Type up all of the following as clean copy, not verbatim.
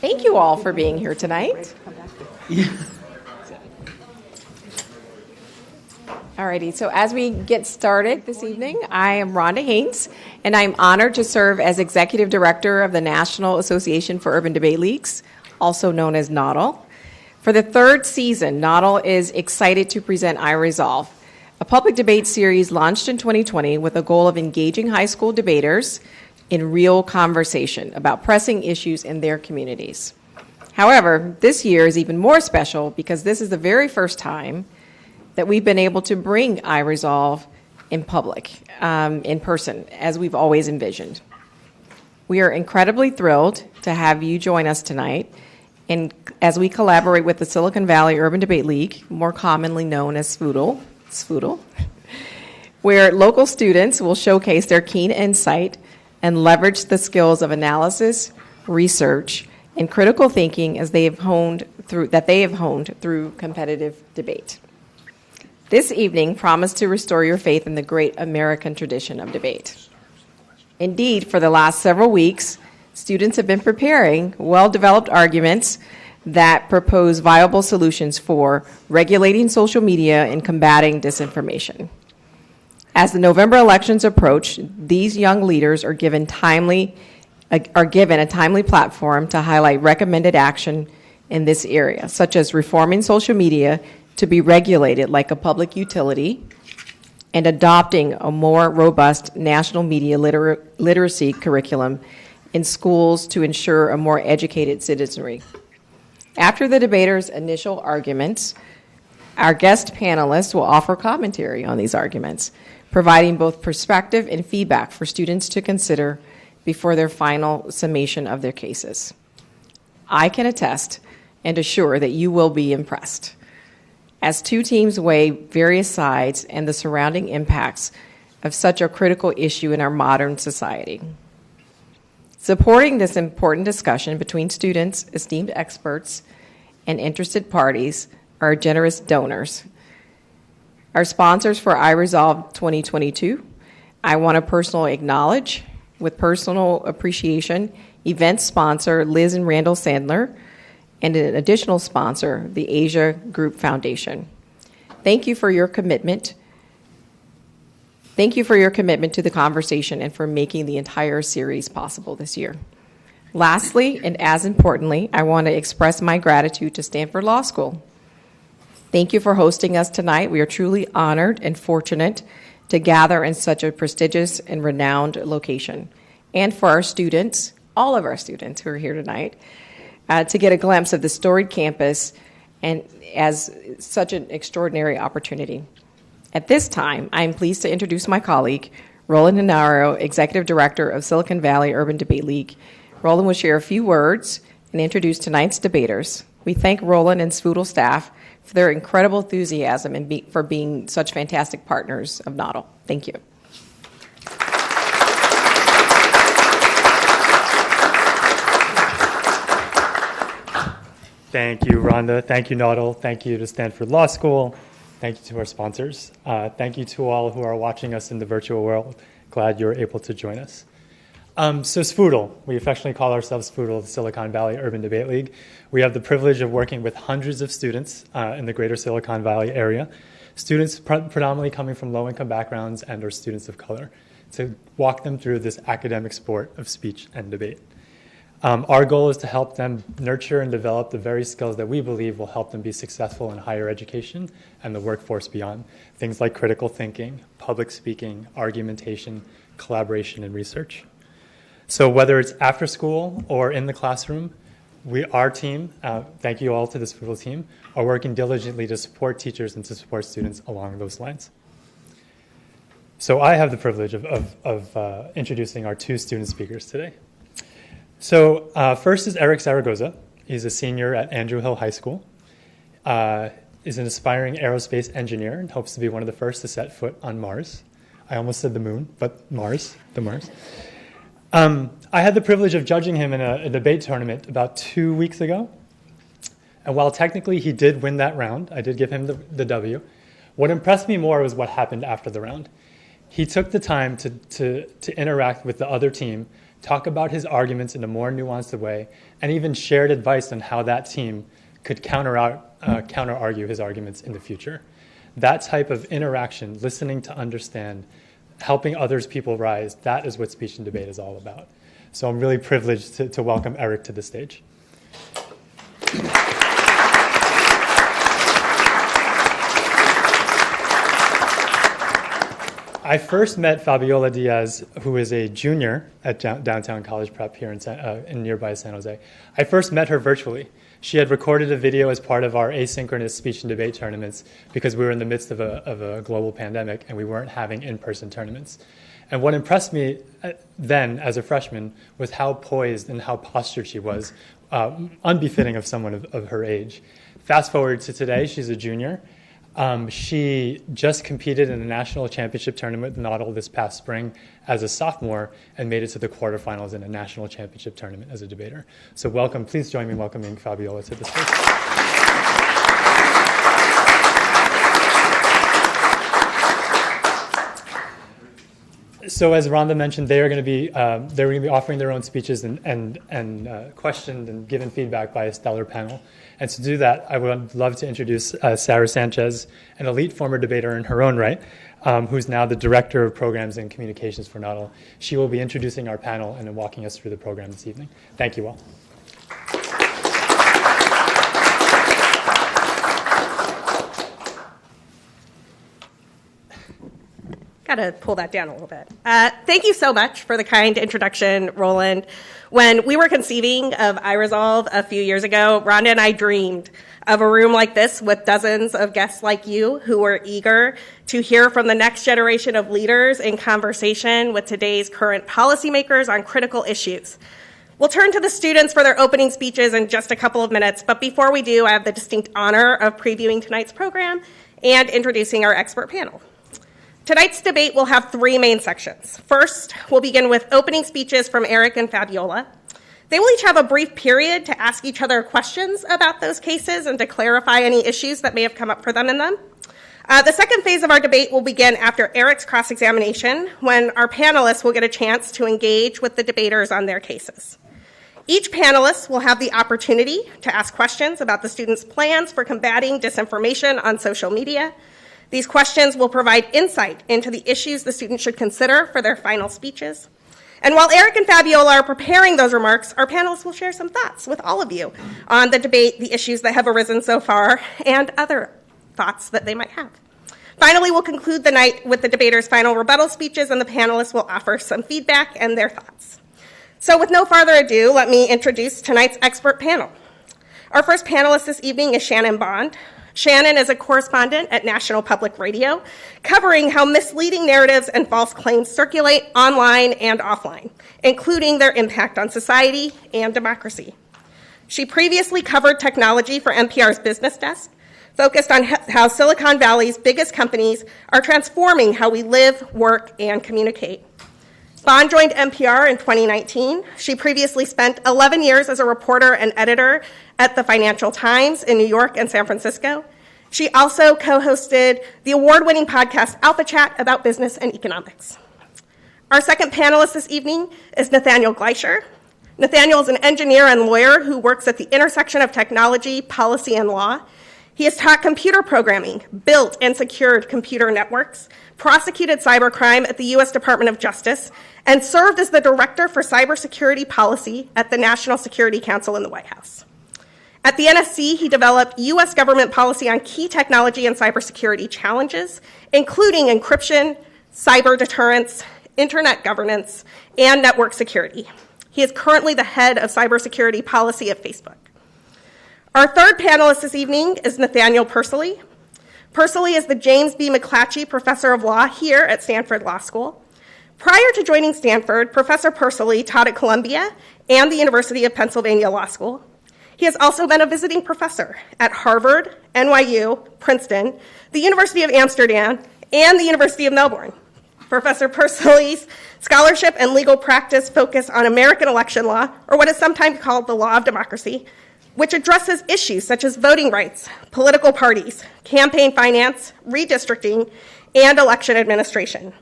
Thank you all for being here tonight. Alrighty, so as we get started this evening, I am Rhonda Haynes, and I'm honored to serve as Executive Director of the National Association for Urban Debate Leagues, also known as NAUDL. For the third season, NAUDL is excited to present iResolve, a public debate series launched in 2020 with a goal of engaging high school debaters in real conversation about pressing issues in their communities. However, this year is even more special because this is the very first time that we've been able to bring iResolve in public, in person, as we've always envisioned. We are incredibly thrilled to have you join us tonight and as we collaborate with the Silicon Valley Urban Debate League, more commonly known as SFOODLE, where local students will showcase their keen insight and leverage the skills of analysis, research, and critical thinking as they have honed through competitive debate. This evening promised to restore your faith in the great American tradition of debate. Indeed, for the last several weeks, students have been preparing well-developed arguments that propose viable solutions for regulating social media and combating disinformation. As the November elections approach, these young leaders are given a timely platform to highlight recommended action in this area, such as reforming social media to be regulated like a public utility and adopting a more robust national media literacy curriculum in schools to ensure a more educated citizenry. After the debaters' initial arguments, our guest panelists will offer commentary on these arguments, providing both perspective and feedback for students to consider before their final summation of their cases. I can attest and assure that you will be impressed as two teams weigh various sides and the surrounding impacts of such a critical issue in our modern society. Supporting this important discussion between students, esteemed experts, and interested parties are generous donors. Our sponsors for iResolve 2022, I want to personally acknowledge, with personal appreciation, event sponsor Liz and Randall Sandler, and an additional sponsor, the Asia Group Foundation. Thank you for your commitment. Thank you for your commitment to the conversation and for making the entire series possible this year. Lastly, and as importantly, I want to express my gratitude to Stanford Law School. Thank you for hosting us tonight. We are truly honored and fortunate to gather in such a prestigious and renowned location. And for our students, all of our students who are here tonight, to get a glimpse of the storied campus and as such an extraordinary opportunity. At this time, I am pleased to introduce my colleague, Roland Henaro, Executive Director of Silicon Valley Urban Debate League. Roland will share a few words and introduce tonight's debaters. We thank Roland and SFOODLE staff for their incredible enthusiasm and for being such fantastic partners of NAUDL. Thank you. Thank you, Rhonda. Thank you, NAUDL. Thank you to Stanford Law School. Thank you to our sponsors. Thank you to all who are watching us in the virtual world. Glad you're able to join us. So SFOODLE, we affectionately call ourselves SFOODLE, the Silicon Valley Urban Debate League. We have the privilege of working with hundreds of students in the greater Silicon Valley area, students predominantly coming from low-income backgrounds and or students of color, to walk them through this academic sport of speech and debate. Our goal is to help them nurture and develop the very skills that we believe will help them be successful in higher education and the workforce beyond. Things like critical thinking, public speaking, argumentation, collaboration, and research. So whether it's after school or in the classroom, our team, thank you all to this SFOODLE team, are working diligently to support teachers and to support students along those lines. So I have the privilege of introducing our two student speakers today. So first is Eric Zaragoza. He's a senior at Andrew Hill High School. Is an aspiring aerospace engineer and hopes to be one of the first to set foot on Mars. I almost said the moon, but Mars, the Mars. I had the privilege of judging him in a debate tournament about 2 weeks ago. And while technically he did win that round, I did give him the W, what impressed me more was what happened after the round. He took the time to interact with the other team talk about his arguments in a more nuanced way, and even shared advice on how that team could counter-argue his arguments in the future. That type of interaction, listening to understand, helping others people rise, that is what speech and debate is all about. So I'm really privileged to welcome Eric to the stage. I first met Fabiola Diaz, who is a junior at Downtown College Prep here in nearby San Jose. I first met her virtually. She had recorded a video as part of our asynchronous speech and debate tournaments because we were in the midst of a global pandemic and we weren't having in-person tournaments. And what impressed me then as a freshman was how poised and how postured she was, unbefitting of someone of her age. Fast forward to today, she's a junior. She just competed in a national championship tournament with Nautical this past spring as a sophomore and made it to the quarterfinals in a national championship tournament as a debater. So welcome, please join me in welcoming Fabiola to the stage. So as Rhonda mentioned, they're going to be offering their own speeches and questioned and given feedback by a stellar panel. And to do that, I would love to introduce Sarah Sanchez, an elite former debater in her own right, who's now the Director of Programs and Communications for Nautical. She will be introducing our panel and walking us through the program this evening. Thank you all. Got to pull that down a little bit. Thank you so much for the kind introduction, Roland. When we were conceiving of iResolve a few years ago, Rhonda and I dreamed of a room like this with dozens of guests like you who were eager to hear from the next generation of leaders in conversation with today's current policymakers on critical issues. We'll turn to the students for their opening speeches in just a couple of minutes, but before we do, I have the distinct honor of previewing tonight's program and introducing our expert panel. Tonight's debate will have three main sections. First, we'll begin with opening speeches from Eric and Fabiola. They will each have a brief period to ask each other questions about those cases and to clarify any issues that may have come up for them in them. The second phase of our debate will begin after Eric's cross-examination, when our panelists will get a chance to engage with the debaters on their cases. Each panelist will have the opportunity to ask questions about the students' plans for combating disinformation on social media. These questions will provide insight into the issues the students should consider for their final speeches. And while Eric and Fabiola are preparing those remarks, our panelists will share some thoughts with all of you on the debate, the issues that have arisen so far, and other thoughts that they might have. Finally, we'll conclude the night with the debaters' final rebuttal speeches, and the panelists will offer some feedback and their thoughts. So with no further ado, let me introduce tonight's expert panel. Our first panelist this evening is Shannon Bond. Shannon is a correspondent at National Public Radio, covering how misleading narratives and false claims circulate online and offline, including their impact on society and democracy. She previously covered technology for NPR's Business Desk, focused on how Silicon Valley's biggest companies are transforming how we live, work, and communicate. Bond joined NPR in 2019. She previously spent 11 years as a reporter and editor at the Financial Times in New York and San Francisco. She also co-hosted the award-winning podcast Alpha Chat about business and economics. Our second panelist this evening is Nathaniel Gleischer. Nathaniel is an engineer and lawyer who works at the intersection of technology, policy, and law. He has taught computer programming, built and secured computer networks, prosecuted cybercrime at the U.S. Department of Justice, and served as the director for cybersecurity policy at the National Security Council in the White House. At the NSC, he developed U.S. government policy on key technology and cybersecurity challenges, including encryption, cyber deterrence, internet governance, and network security. He is currently the head of cybersecurity policy at Facebook. Our third panelist this evening is Nathaniel Persily. Persily is the James B. McClatchy Professor of Law here at Stanford Law School. Prior to joining Stanford, Professor Persily taught at Columbia and the University of Pennsylvania Law School. He has also been a visiting professor at Harvard, NYU, Princeton, the University of Amsterdam, and the University of Melbourne. Professor Persily's scholarship and legal practice focus on American election law, or what is sometimes called the law of democracy, which addresses issues such as voting rights, political parties, campaign finance, redistricting, and election administration.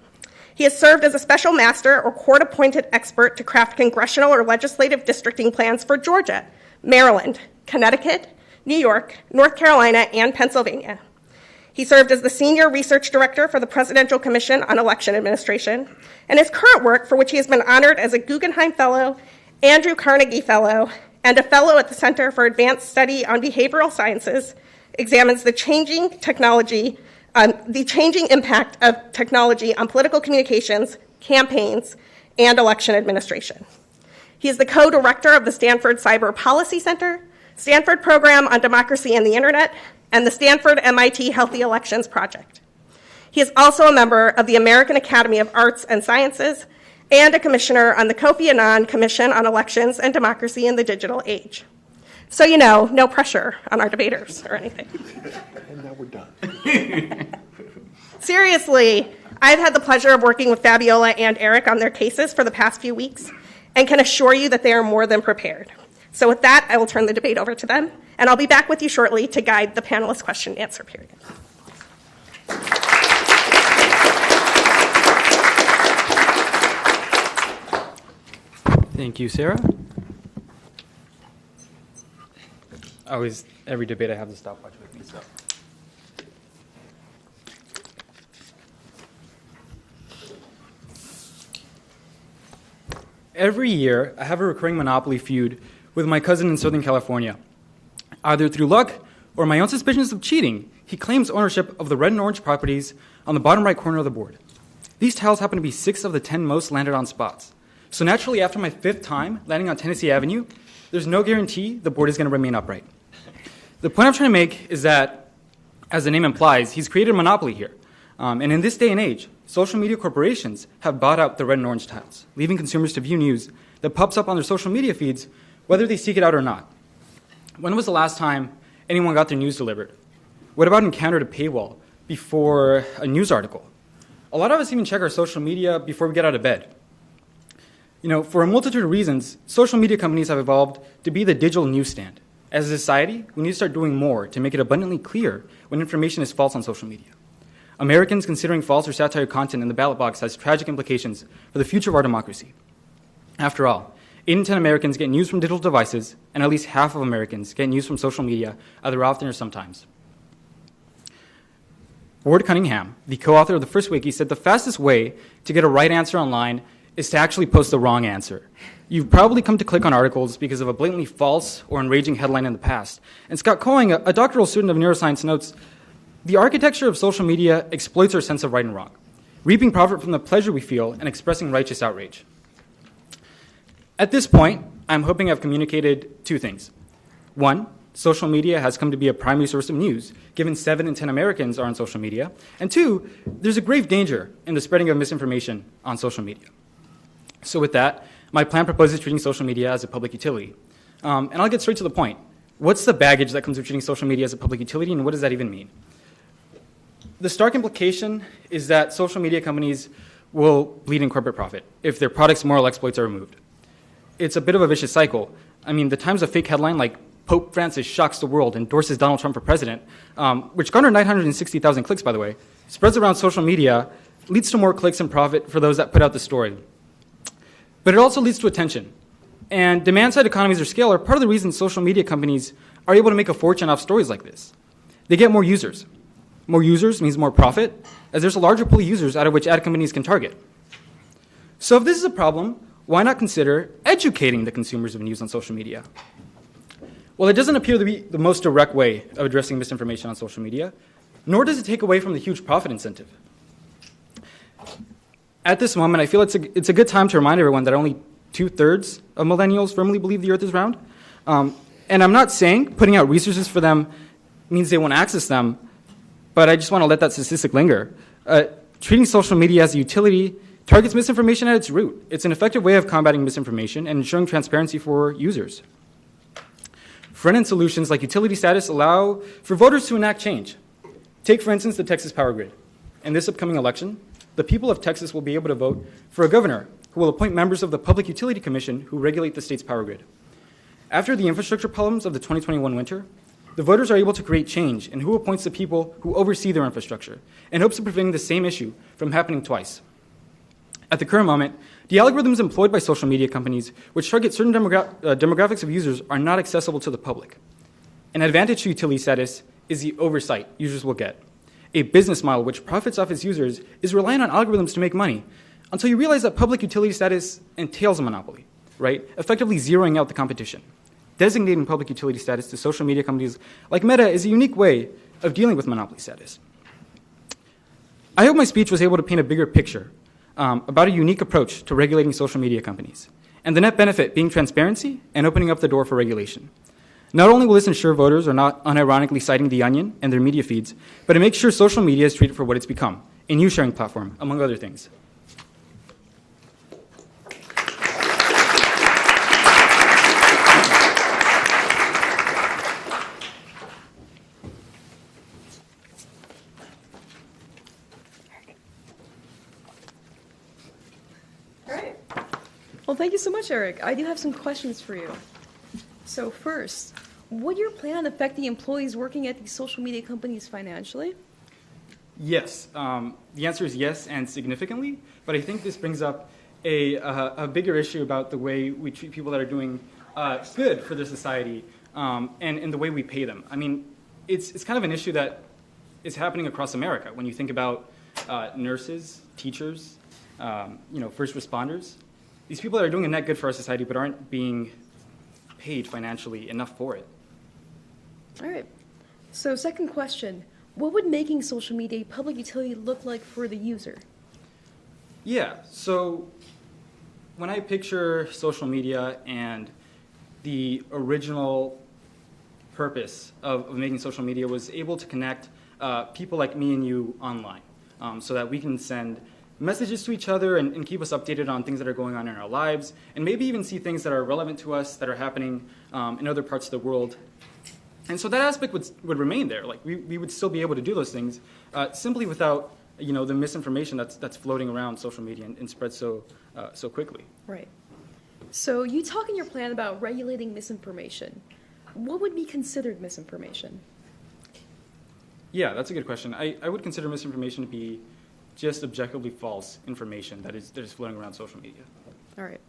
He has served as a special master or court-appointed expert to craft congressional or legislative districting plans for Georgia, Maryland, Connecticut, New York, North Carolina, and Pennsylvania. He served as the Senior Research Director for the Presidential Commission on Election Administration, and his current work, for which he has been honored as a Guggenheim Fellow, Andrew Carnegie Fellow, and a Fellow at the Center for Advanced Study on Behavioral Sciences, examines the changing impact of technology on political communications, campaigns, and election administration. He is the co-director of the Stanford Cyber Policy Center, Stanford Program on Democracy and the Internet, and the Stanford MIT Healthy Elections Project. He is also a member of the American Academy of Arts and Sciences and a commissioner on the Kofi Annan Commission on Elections and Democracy in the Digital Age. So you know, no pressure on our debaters or anything. And now we're done. Seriously, I've had the pleasure of working with Fabiola and Eric on their cases for the past few weeks and can assure you that they are more than prepared. So with that, I will turn the debate over to them, and I'll be back with you shortly to guide the panelist question and answer period. Thank you, Sarah. Every debate I have the stopwatch with me, so. Every year, I have a recurring Monopoly feud with my cousin in Southern California. Either through luck or my own suspicions of cheating, he claims ownership of the red and orange properties on the bottom right corner of the board. These tiles happen to be 6 of the 10 most landed on spots. So naturally, after my 5th time landing on Tennessee Avenue, there's no guarantee the board is going to remain upright. The point I'm trying to make is that, as the name implies, he's created a monopoly here. And in this day and age, social media corporations have bought out the red and orange tiles, leaving consumers to view news that pops up on their social media feeds, whether they seek it out or not. When was the last time anyone got their news delivered? What about encountered a paywall before a news article? A lot of us even check our social media before we get out of bed. You know, for a multitude of reasons, social media companies have evolved to be the digital newsstand. As a society, we need to start doing more to make it abundantly clear when information is false on social media. Americans considering false or satire content in the ballot box has tragic implications for the future of our democracy. After all, 8 in 10 Americans get news from digital devices, and at least half of Americans get news from social media, either often or sometimes. Ward Cunningham, the co-author of the first wiki, said the fastest way to get a right answer online is to actually post the wrong answer. You've probably come to click on articles because of a blatantly false or enraging headline in the past. And Scott Coing, a doctoral student of neuroscience, notes, the architecture of social media exploits our sense of right and wrong, reaping profit from the pleasure we feel and expressing righteous outrage. At this point, I'm hoping I've communicated 2 things. 1, social media has come to be a primary source of news, given 7 in 10 Americans are on social media. And 2, there's a grave danger in the spreading of misinformation on social media. So with that, my plan proposes treating social media as a public utility. And I'll get straight to the point. What's the baggage that comes with treating social media as a public utility, and what does that even mean? The stark implication is that social media companies will bleed in corporate profit if their products' moral exploits are removed. It's a bit of a vicious cycle. I mean, the Times of fake headline like Pope Francis shocks the world, endorses Donald Trump for president, which garnered 960,000 clicks, by the way, spreads around social media, leads to more clicks and profit for those that put out the story. But it also leads to attention. And demand-side economies or scale are part of the reason social media companies are able to make a fortune off stories like this. They get more users. More users means more profit, as there's a larger pool of users out of which ad companies can target. So if this is a problem, why not consider educating the consumers of news on social media? Well, it doesn't appear to be the most direct way of addressing misinformation on social media, nor does it take away from the huge profit incentive. At this moment, I feel it's a good time to remind everyone that only 2/3 of millennials firmly believe the earth is round. And I'm not saying putting out resources for them means they won't access them, but I just want to let that statistic linger. Treating social media as a utility targets misinformation at its root. It's an effective way of combating misinformation and ensuring transparency for users. Front-end solutions like utility status allow for voters to enact change. Take, for instance, the Texas power grid. In this upcoming election, the people of Texas will be able to vote for a governor who will appoint members of the Public Utility Commission who regulate the state's power grid. After the infrastructure problems of the 2021 winter, the voters are able to create change in who appoints the people who oversee their infrastructure in hopes of preventing the same issue from happening twice. At the current moment, the algorithms employed by social media companies, which target certain demographics of users, are not accessible to the public. An advantage to utility status is the oversight users will get. A business model which profits off its users is reliant on algorithms to make money, until you realize that public utility status entails a monopoly, right? Effectively zeroing out the competition. Designating public utility status to social media companies like Meta is a unique way of dealing with monopoly status. I hope my speech was able to paint a bigger picture about a unique approach to regulating social media companies, and the net benefit being transparency and opening up the door for regulation. Not only will this ensure voters are not unironically citing The Onion and their media feeds, but it makes sure social media is treated for what it's become, a news sharing platform, among other things. Well, thank you so much, Eric. I do have some questions for you. So first, would your plan affect the employees working at these social media companies financially? Yes. The answer is yes, and significantly. But I think this brings up a bigger issue about the way we treat people that are doing good for the society and the way we pay them. I mean, it's kind of an issue that is happening across America. When you think about nurses, teachers, first responders, these people that are doing a net good for our society but aren't being paid financially enough for it. All right. So second question, what would making social media a public utility look like for the user? Yeah, so when I picture social media and the original purpose of making social media was able to connect people like me and you online so that we can send messages to each other and keep us updated on things that are going on in our lives, and maybe even see things that are relevant to us that are happening in other parts of the world. And so that aspect would remain there. Like we would still be able to do those things simply without the misinformation that's floating around social media and spreads so quickly. Right. So you talk in your plan about regulating misinformation. What would be considered misinformation? Yeah, that's a good question. I would consider misinformation to be just objectively false information that is floating around social media. All right.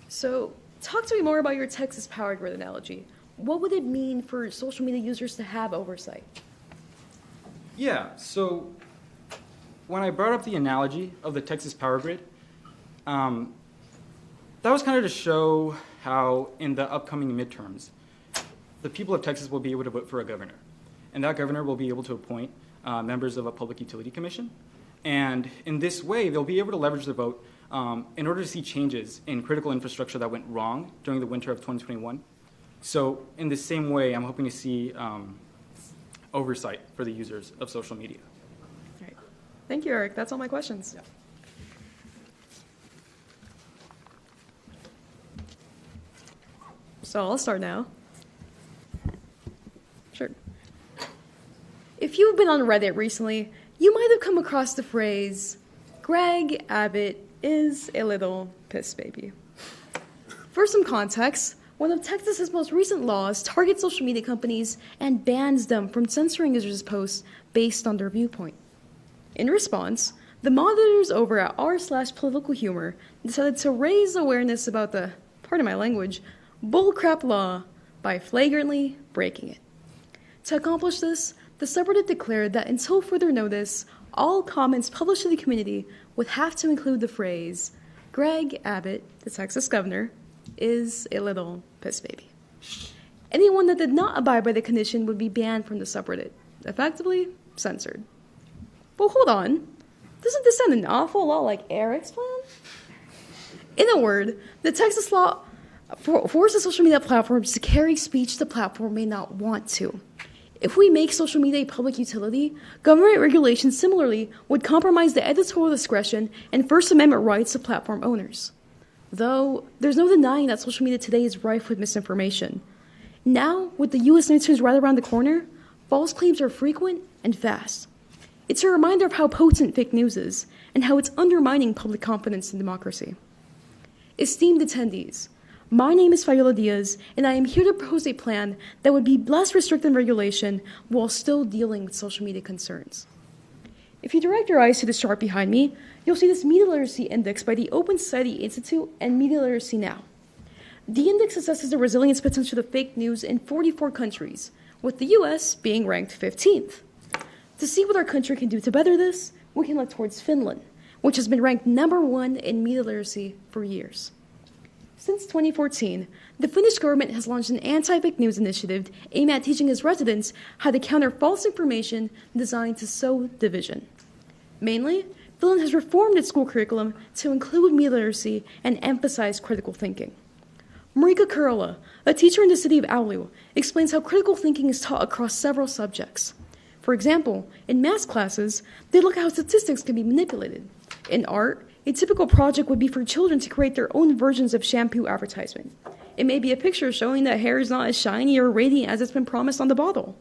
So talk to me more about your Texas power grid analogy. What would it mean for social media users to have oversight? Yeah, so when I brought up the analogy of the Texas power grid, that was kind of to show how in the upcoming midterms, the people of Texas will be able to vote for a governor. And that governor will be able to appoint members of a public utility commission. And in this way, they'll be able to leverage their vote in order to see changes in critical infrastructure that went wrong during the winter of 2021. So in the same way, I'm hoping to see oversight for the users of social media. All right. Thank you, Eric. That's all my questions. Yeah. So I'll start now. Sure. If you've been on Reddit recently, you might have come across the phrase, Greg Abbott is a little piss baby. For some context, one of Texas's most recent laws targets social media companies and bans them from censoring users' posts based on their viewpoint. In response, the monitors over at r/political humor decided to raise awareness about the, pardon my language, bullcrap law by flagrantly breaking it. To accomplish this, the subreddit declared that until further notice, all comments published to the community would have to include the phrase, Greg Abbott, the Texas governor, is a little piss baby. Anyone that did not abide by the condition would be banned from the subreddit, effectively censored. Well, hold on. Doesn't this sound an awful lot like Eric's plan? In a word, the Texas law forces social media platforms to carry speech the platform may not want to. If we make social media a public utility, government regulations similarly would compromise the editorial discretion and First Amendment rights of platform owners. Though, there's no denying that social media today is rife with misinformation. Now, with the U.S. midterms right around the corner, false claims are frequent and fast. It's a reminder of how potent fake news is and how it's undermining public confidence in democracy. Esteemed attendees, my name is Fayula Diaz, and I am here to propose a plan that would be less restrictive in regulation while still dealing with social media concerns. If you direct your eyes to this chart behind me, you'll see this Media Literacy Index by the Open Society Institute and Media Literacy Now. The index assesses the resilience potential of fake news in 44 countries, with the US being ranked 15th. To see what our country can do to better this, we can look towards Finland, which has been ranked #1 in media literacy for years. Since 2014, the Finnish government has launched an anti-fake news initiative aimed at teaching its residents how to counter false information designed to sow division. Mainly, Finland has reformed its school curriculum to include media literacy and emphasize critical thinking. Marika Kurala, a teacher in the city of Oulu, explains how critical thinking is taught across several subjects. For example, in math classes, they look at how statistics can be manipulated. In art, a typical project would be for children to create their own versions of shampoo advertisement. It may be a picture showing that hair is not as shiny or radiant as it's been promised on the bottle.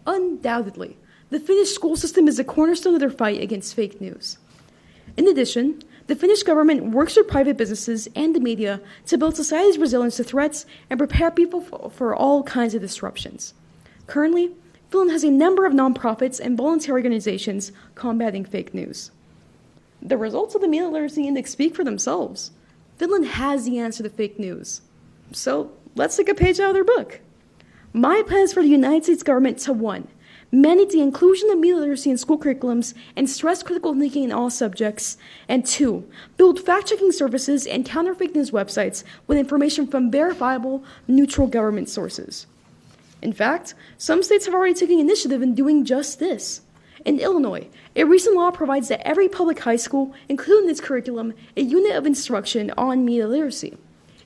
Undoubtedly, the Finnish school system is the cornerstone of their fight against fake news. In addition, the Finnish government works with private businesses and the media to build society's resilience to threats and prepare people for all kinds of disruptions. Currently, Finland has a number of nonprofits and voluntary organizations combating fake news. The results of the Media Literacy Index speak for themselves. Finland has the answer to fake news. So let's take a page out of their book. My plan is for the United States government to 1. Mandate the inclusion of media literacy in school curriculums and stress critical thinking in all subjects. And 2, build fact-checking services and counter fake news websites with information from verifiable, neutral government sources. In fact, some states have already taken initiative in doing just this. In Illinois, a recent law provides that every public high school include in its curriculum a unit of instruction on media literacy.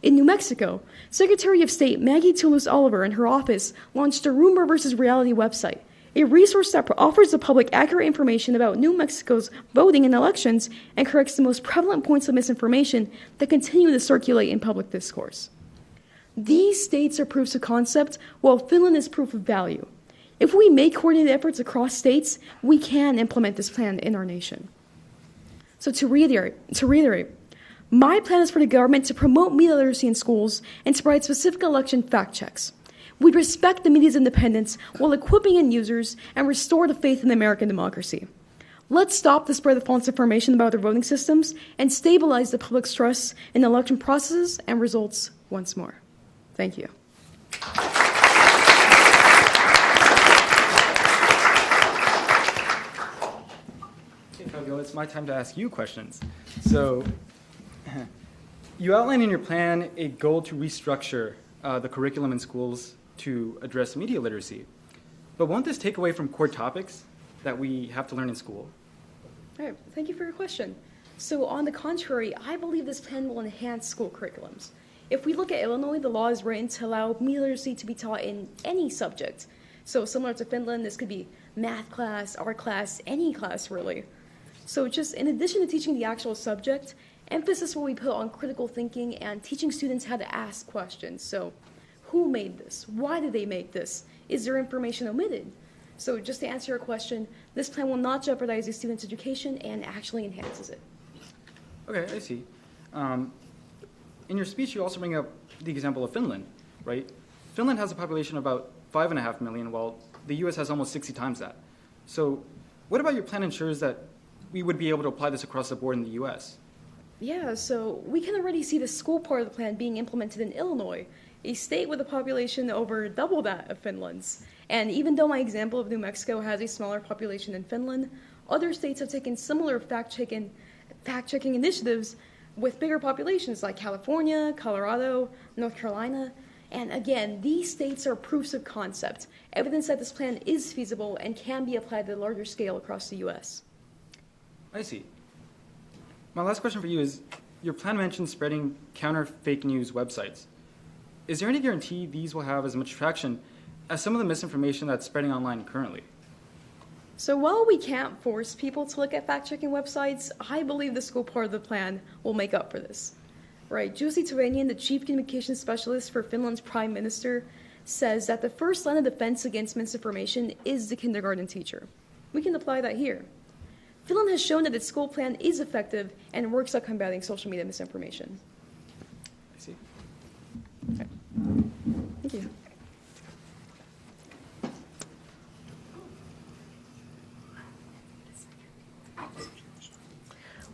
In New Mexico, Secretary of State Maggie Toulouse-Oliver and her office launched a Rumor versus Reality website, a resource that offers the public accurate information about New Mexico's voting and elections and corrects the most prevalent points of misinformation that continue to circulate in public discourse. These states are proofs of concept, while Finland is proof of value. If we make coordinated efforts across states, we can implement this plan in our nation. So to reiterate, my plan is for the government to promote media literacy in schools and to provide specific election fact checks. We respect the media's independence while equipping end users and restore the faith in American democracy. Let's stop the spread of false information about their voting systems and stabilize the public's trust in election processes and results once more. Thank you. Okay, Fabio, it's my time to ask you questions. So, you outlined in your plan a goal to restructure the curriculum in schools to address media literacy. But won't this take away from core topics that we have to learn in school? All right, thank you for your question. So on the contrary, I believe this plan will enhance school curriculums. If we look at Illinois, the law is written to allow media literacy to be taught in any subject. So similar to Finland, this could be math class, art class, any class really. So just in addition to teaching the actual subject, emphasis will be put on critical thinking and teaching students how to ask questions. So who made this? Why did they make this? Is there information omitted? So just to answer your question, this plan will not jeopardize the student's education and actually enhances it. Okay, I see. In your speech, you also bring up the example of Finland, right? Finland has a population of about 5.5 million, while the U.S. has almost 60 times that. So what about your plan ensures that we would be able to apply this across the board in the U.S.? Yeah, so we can already see the school part of the plan being implemented in Illinois, a state with a population over double that of Finland's. And even though my example of New Mexico has a smaller population than Finland, other states have taken similar fact-checking initiatives with bigger populations like California, Colorado, North Carolina. And again, these states are proofs of concept, evidence that this plan is feasible and can be applied at a larger scale across the U.S. I see. My last question for you is, your plan mentions spreading counter fake news websites. Is there any guarantee these will have as much traction as some of the misinformation that's spreading online currently? So while we can't force people to look at fact-checking websites, I believe the school part of the plan will make up for this. Right, Jussi Tuominen, the chief communications specialist for Finland's prime minister, says that the first line of defense against misinformation is the kindergarten teacher. We can apply that here. Finland has shown that its school plan is effective and works at combating social media misinformation. I see. Okay. Thank you.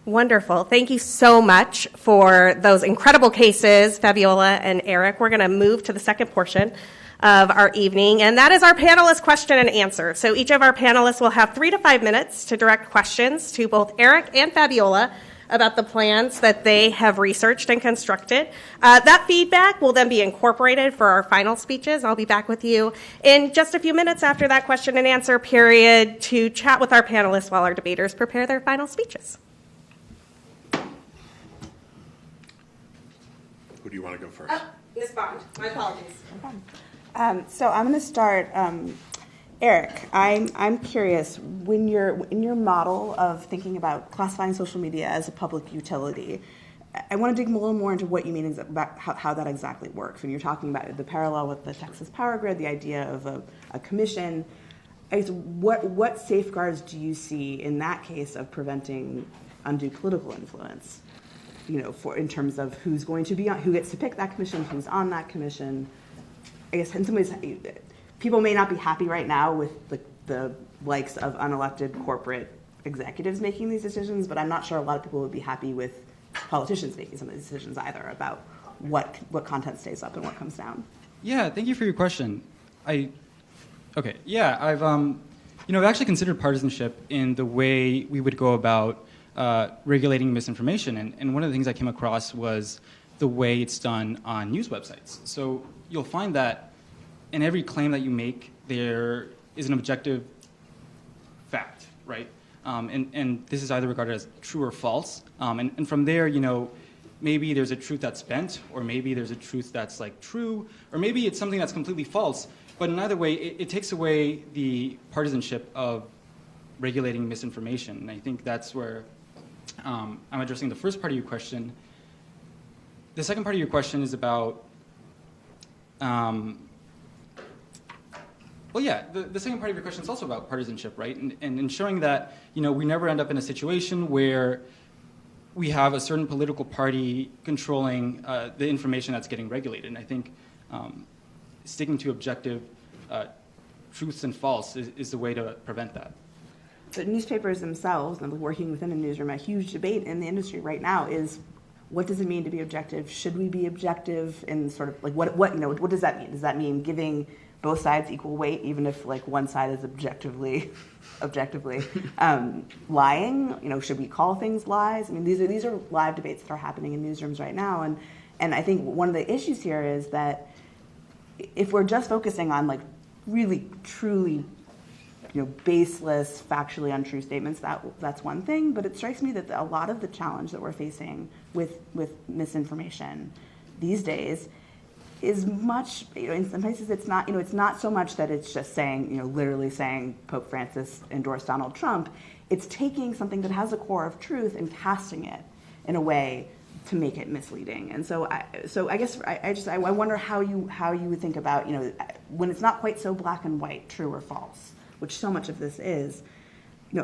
Wonderful. Thank you so much for those incredible cases, Fabiola and Eric. We're going to move to the second portion of our evening, and that is our panelist question and answer. So each of our panelists will have 3 to 5 minutes to direct questions to both Eric and Fabiola about the plans that they have researched and constructed. That feedback will then be incorporated for our final speeches. I'll be back with you in just a few minutes after that question and answer period to chat with our panelists while our debaters prepare their final speeches. Who do you want to go first? Ms. Bond, my apologies. So I'm going to start. Eric, I'm curious, when you're in your model of thinking about classifying social media as a public utility, I want to dig a little more into what you mean about how that exactly works. When you're talking about the parallel with the Texas Power Grid, the idea of a commission, I guess, what safeguards do you see in that case of preventing undue political influence? In terms of who's going to be on, who gets to pick that commission, who's on that commission. I guess in some ways, people may not be happy right now with the likes of unelected corporate executives making these decisions, but I'm not sure a lot of people would be happy with politicians making some of these decisions either about what content stays up and what comes down. Yeah, thank you for your question. I've actually considered partisanship in the way we would go about regulating misinformation, and one of the things I came across was the way it's done on news websites. So you'll find that in every claim that you make, there is an objective fact, right? And this is either regarded as true or false. And from there, maybe there's a truth that's bent, or maybe there's a truth that's like true, or maybe it's something that's completely false. But in either way, it takes away the partisanship of regulating misinformation. And I think that's where I'm addressing the first part of your question. The second part of your question is about, the second part of your question is also about partisanship, right? And ensuring that, we never end up in a situation where we have a certain political party controlling the information that's getting regulated. And I think sticking to objective truths and false is the way to prevent that. But newspapers themselves, and working within a newsroom, a huge debate in the industry right now is, what does it mean to be objective? Should we be objective? And sort of like what does that mean? Does that mean giving both sides equal weight, even if one side is objectively lying? Should we call things lies? I mean, these are live debates that are happening in newsrooms right now, and I think one of the issues here is that if we're just focusing on really truly baseless, factually untrue statements, that's one thing. But it strikes me that a lot of the challenge that we're facing with misinformation these days is much, in some places it's not so much that it's just saying, literally saying Pope Francis endorsed Donald Trump. It's taking something that has a core of truth and casting it in a way to make it misleading. And so I guess I wonder how you would think about, when it's not quite so black and white, true or false, which so much of this is,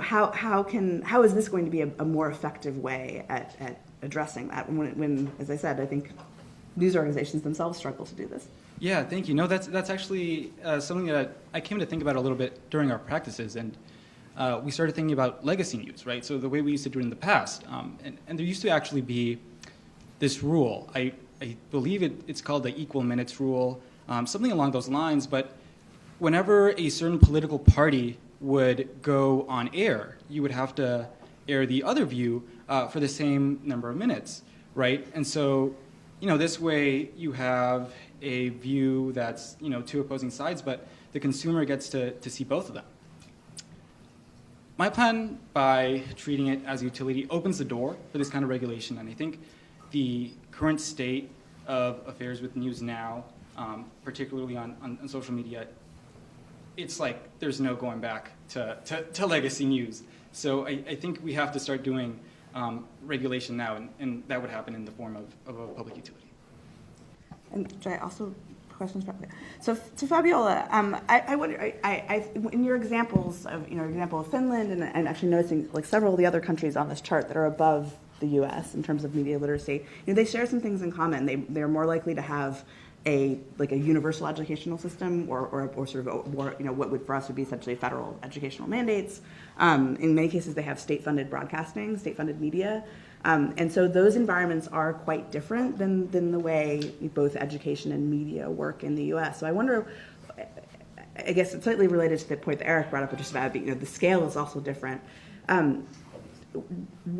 how is this going to be a more effective way at addressing that? When, as I said, I think news organizations themselves struggle to do this. Yeah, thank you. No, that's actually something that I came to think about a little bit during our practices, and we started thinking about legacy news, right? So the way we used to do it in the past, and there used to actually be this rule. I believe it's called the equal minutes rule, something along those lines, but whenever a certain political party would go on air, you would have to air the other view for the same number of minutes, right? And so, this way you have a view that's, two opposing sides, but the consumer gets to see both of them. My plan, by treating it as a utility, opens the door for this kind of regulation, and I think the current state of affairs with news now, particularly on social media, it's like there's no going back to legacy news. So I think we have to start doing regulation now, and that would happen in the form of a public utility. And Jay, also questions about that. So to Fabiola, I wonder, in your examples of, example of Finland, and actually noticing several of the other countries on this chart that are above the U.S. in terms of media literacy, they share some things in common. They're more likely to have a universal educational system or sort of what would for us would be essentially federal educational mandates. In many cases, they have state-funded broadcasting, state-funded media. And so those environments are quite different than the way both education and media work in the U.S. So I wonder, I guess it's slightly related to the point that Eric brought up, which is about the scale is also different.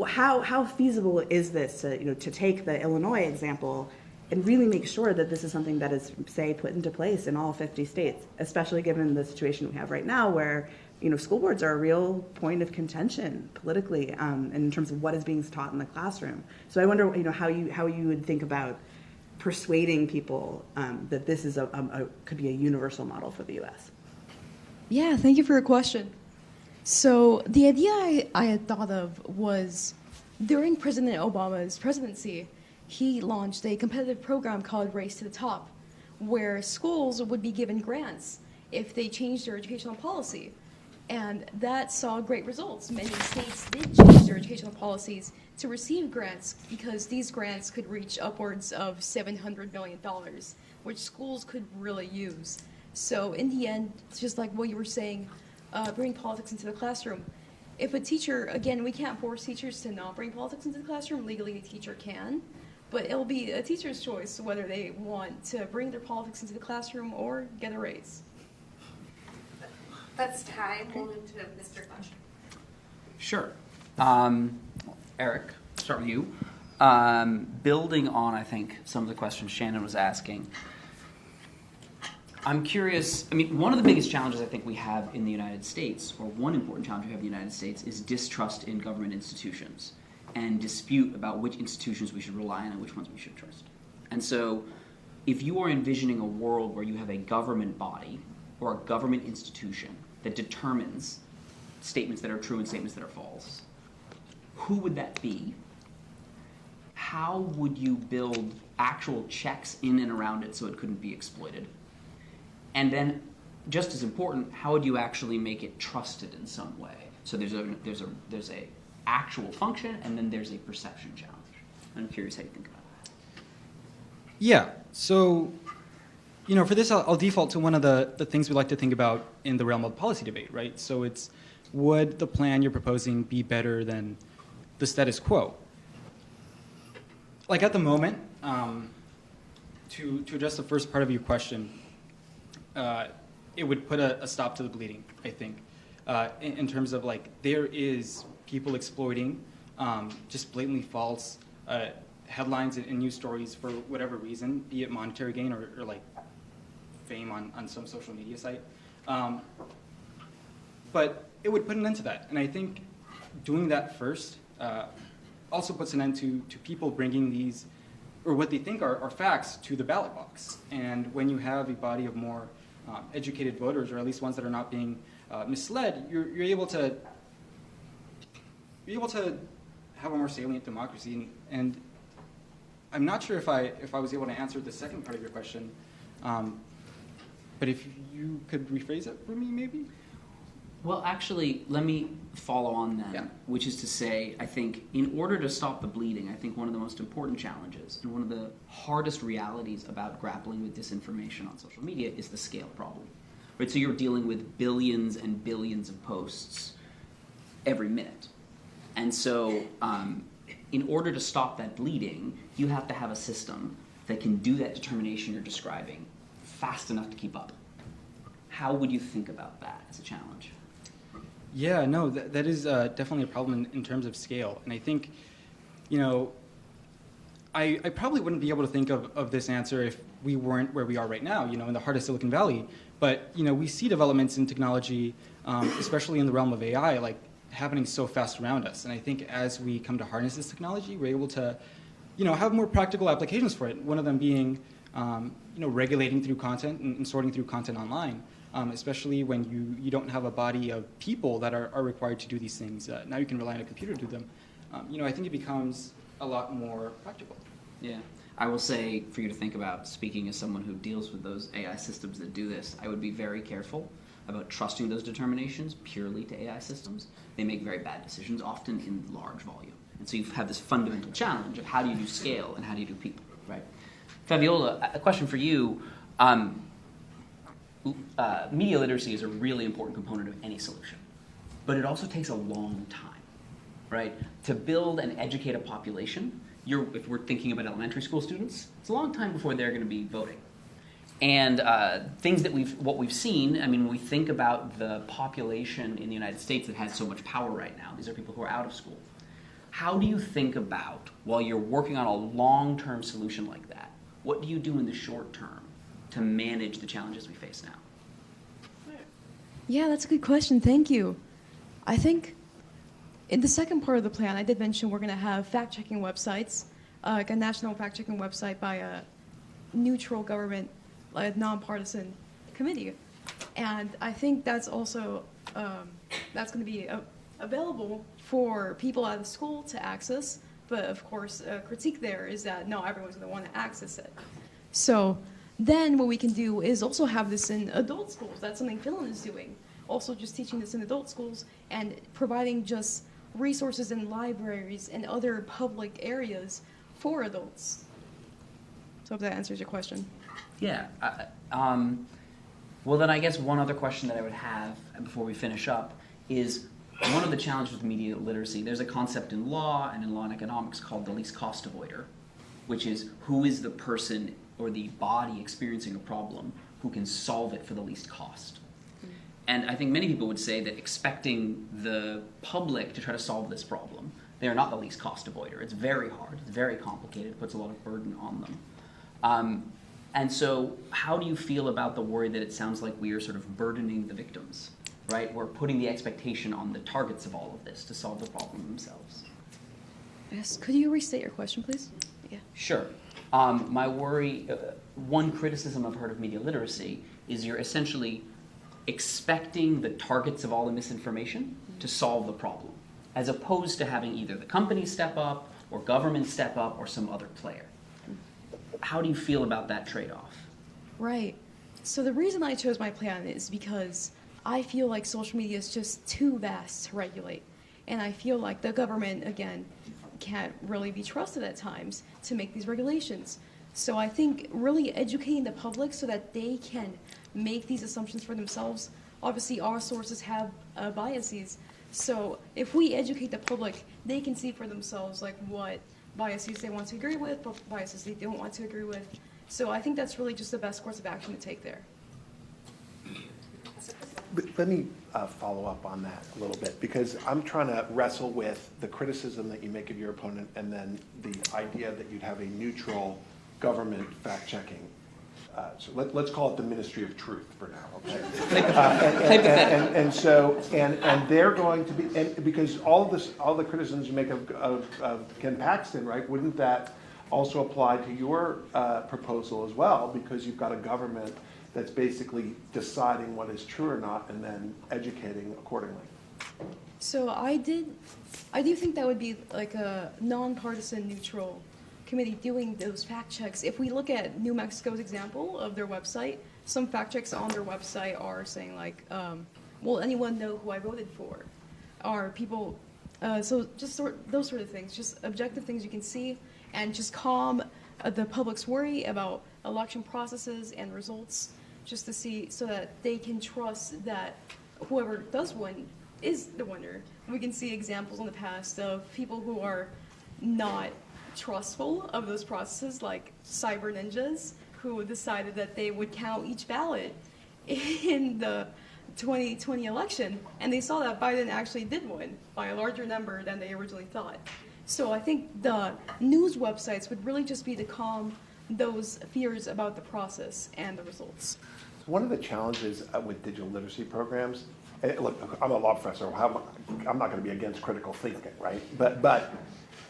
How feasible is this to take the Illinois example and really make sure that this is something that is, say, put into place in all 50 states, especially given the situation we have right now where school boards are a real point of contention politically in terms of what is being taught in the classroom. So I wonder how you would think about persuading people that this is could be a universal model for the U.S. Yeah, thank you for your question. So the idea I had thought of was during President Obama's presidency, he launched a competitive program called Race to the Top, where schools would be given grants if they changed their educational policy. And that saw great results. Many states did change their educational policies to receive grants because these grants could reach upwards of $700 million, which schools could really use. So in the end, it's just like what you were saying, bring politics into the classroom. If a teacher, again, we can't force teachers to not bring politics into the classroom. Legally, a teacher can. But it'll be a teacher's choice whether they want to bring their politics into the classroom or get a raise. That's time. We'll move to Mr. Clutch. Sure. Eric, start with you. Building on, I think, some of the questions Shannon was asking, I'm curious, one of the biggest challenges I think we have in the United States, or one important challenge we have in the United States, is distrust in government institutions and dispute about which institutions we should rely on and which ones we should trust. And so if you are envisioning a world where you have a government body or a government institution that determines statements that are true and statements that are false, who would that be? How would you build actual checks in and around it so it couldn't be exploited? And then, just as important, how would you actually make it trusted in some way? So there's a actual function, and then there's a perception challenge. I'm curious how you think about that. Yeah. So, for this, I'll default to one of the things we like to think about in the realm of policy debate, right? So it's, would the plan you're proposing be better than the status quo? Like at the moment, to address the first part of your question, it would put a stop to the bleeding, I think, in terms of there is people exploiting just blatantly false headlines and news stories for whatever reason, be it monetary gain or fame on some social media site. But it would put an end to that. And I think doing that first also puts an end to people bringing these, or what they think are facts, to the ballot box. And when you have a body of more educated voters, or at least ones that are not being misled, you're able to have a more salient democracy. And I'm not sure if I was able to answer the second part of your question, but if you could rephrase it for me, maybe? Well, actually, let me follow on then, which is to say, I think in order to stop the bleeding, I think one of the most important challenges and one of the hardest realities about grappling with disinformation on social media is the scale problem. Right? So you're dealing with billions and billions of posts every minute. And so in order to stop that bleeding, you have to have a system that can do that determination you're describing fast enough to keep up. How would you think about that as a challenge? Yeah, no, that is definitely a problem in terms of scale. And I think, I probably wouldn't be able to think of this answer if we weren't where we are right now, in the heart of Silicon Valley. But, we see developments in technology, especially in the realm of AI, happening so fast around us. And I think as we come to harness this technology, we're able to, have more practical applications for it. One of them being, regulating through content and sorting through content online. Especially when you don't have a body of people that are required to do these things. Now you can rely on a computer to do them. I think it becomes a lot more practical. Yeah. I will say, for you to think about, speaking as someone who deals with those AI systems that do this, I would be very careful about trusting those determinations purely to AI systems. They make very bad decisions, often in large volume. And so you have this fundamental challenge of how do you do scale and how do you do people, right? Fabiola, a question for you. Media literacy is a really important component of any solution, but it also takes a long time, right? To build and educate a population, if we're thinking about elementary school students, it's a long time before they're going to be voting. And things that what we've seen, I mean, when we think about the population in the United States that has so much power right now, these are people who are out of school. How do you think about, while you're working on a long-term solution like that, what do you do in the short term to manage the challenges we face now? Yeah, that's a good question. Thank you. I think in the second part of the plan, I did mention we're going to have fact-checking websites, like a national fact-checking website by a neutral government, like a nonpartisan committee. And I think that's also, that's going to be available for people out of school to access. But of course, a critique there is that not everyone's going to want to access it. So then what we can do is also have this in adult schools. That's something Finland is doing. Also just teaching this in adult schools and providing just resources in libraries and other public areas for adults. So I hope that answers your question. Yeah. Well, then I guess one other question that I would have before we finish up is one of the challenges with media literacy. There's a concept in law and in law and economics called the least cost avoider, which is who is the person or the body experiencing a problem who can solve it for the least cost. And I think many people would say that expecting the public to try to solve this problem, they are not the least cost avoider. It's very hard. It's very complicated. It puts a lot of burden on them. And so how do you feel about the worry that it sounds like we are sort of burdening the victims, right? We're putting the expectation on the targets of all of this to solve the problem themselves. Yes. Could you restate your question, please? Yeah. Sure. My worry, one criticism I've heard of media literacy is you're essentially expecting the targets of all the misinformation to solve the problem, as opposed to having either the company step up or government step up or some other player. How do you feel about that trade-off? Right. So the reason I chose my plan is because I feel like social media is just too vast to regulate. And I feel like the government, again, can't really be trusted at times to make these regulations. So I think really educating the public so that they can make these assumptions for themselves. Obviously, our sources have biases. So if we educate the public, they can see for themselves like what biases they want to agree with, what biases they don't want to agree with. So I think that's really just the best course of action to take there. Let me follow up on that a little bit, because I'm trying to wrestle with the criticism that you make of your opponent and then the idea that you'd have a neutral government fact-checking. So let's call it the Ministry of Truth for now, okay? And they're going to be, and because all the criticisms you make of Ken Paxton, right? Wouldn't that also apply to your proposal as well? Because you've got a government that's basically deciding what is true or not and then educating accordingly. So I do think that would be like a nonpartisan, neutral committee doing those fact checks. If we look at New Mexico's example of their website, some fact checks on their website are saying like, will anyone know who I voted for? Are people, so just those sort of things, just objective things you can see and just calm the public's worry about election processes and results, just to see so that they can trust that whoever does win is the winner. We can see examples in the past of people who are not trustful of those processes, like cyber ninjas who decided that they would count each ballot in the 2020 election, and they saw that Biden actually did win by a larger number than they originally thought. So I think the news websites would really just be to calm those fears about the process and the results. One of the challenges with digital literacy programs, look, I'm a law professor, I'm not going to be against critical thinking, right? But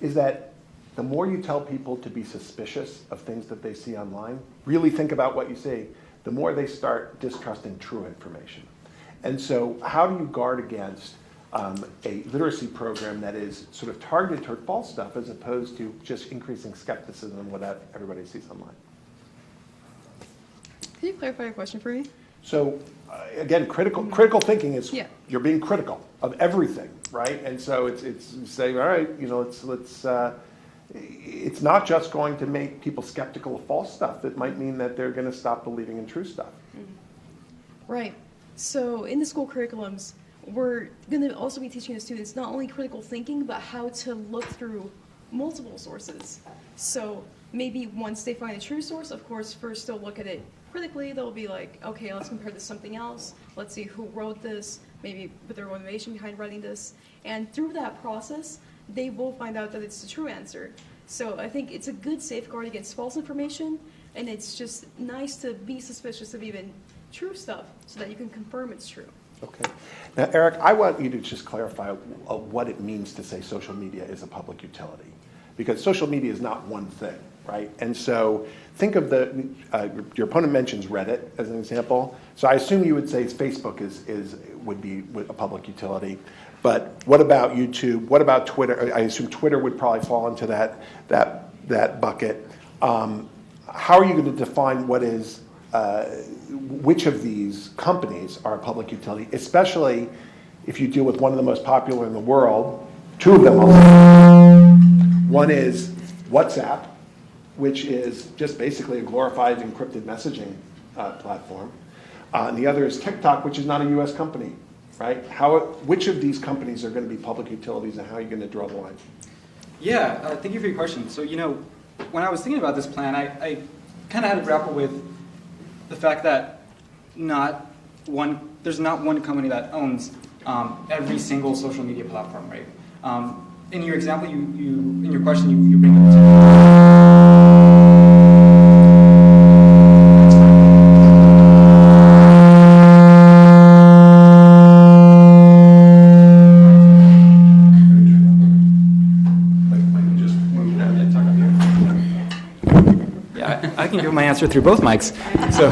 is that the more you tell people to be suspicious of things that they see online, really think about what you see, the more they start distrusting true information. And so how do you guard against a literacy program that is sort of targeted toward false stuff as opposed to just increasing skepticism of what everybody sees online? Can you clarify your question for me? So again, critical thinking is you're being critical of everything, right? And so it's say, all right, let's it's not just going to make people skeptical of false stuff. It might mean that they're going to stop believing in true stuff. Right. So in the school curriculums, we're going to also be teaching the students not only critical thinking, but how to look through multiple sources. So maybe once they find a true source, of course, first they'll look at it critically. They'll be like, okay, let's compare this to something else. Let's see who wrote this, maybe with their motivation behind writing this. And through that process, they will find out that it's the true answer. So I think it's a good safeguard against false information, and it's just nice to be suspicious of even true stuff so that you can confirm it's true. Okay. Now, Eric, I want you to just clarify what it means to say social media is a public utility, because social media is not one thing, right? And so think of your opponent mentions Reddit as an example. So I assume you would say Facebook would be a public utility. But what about YouTube? What about Twitter? I assume Twitter would probably fall into that bucket. How are you going to define what is which of these companies are a public utility, especially if you deal with one of the most popular in the world, two of them also. One is WhatsApp, which is just basically a glorified encrypted messaging platform. And the other is TikTok, which is not a US company, right? Which of these companies are going to be public utilities, and how are you going to draw the line? Yeah, thank you for your question. So, when I was thinking about this plan, I kind of had to grapple with the fact that there's not one company that owns every single social media platform, right? In your example, in your question, you bring up I can give my answer through both mics. So, I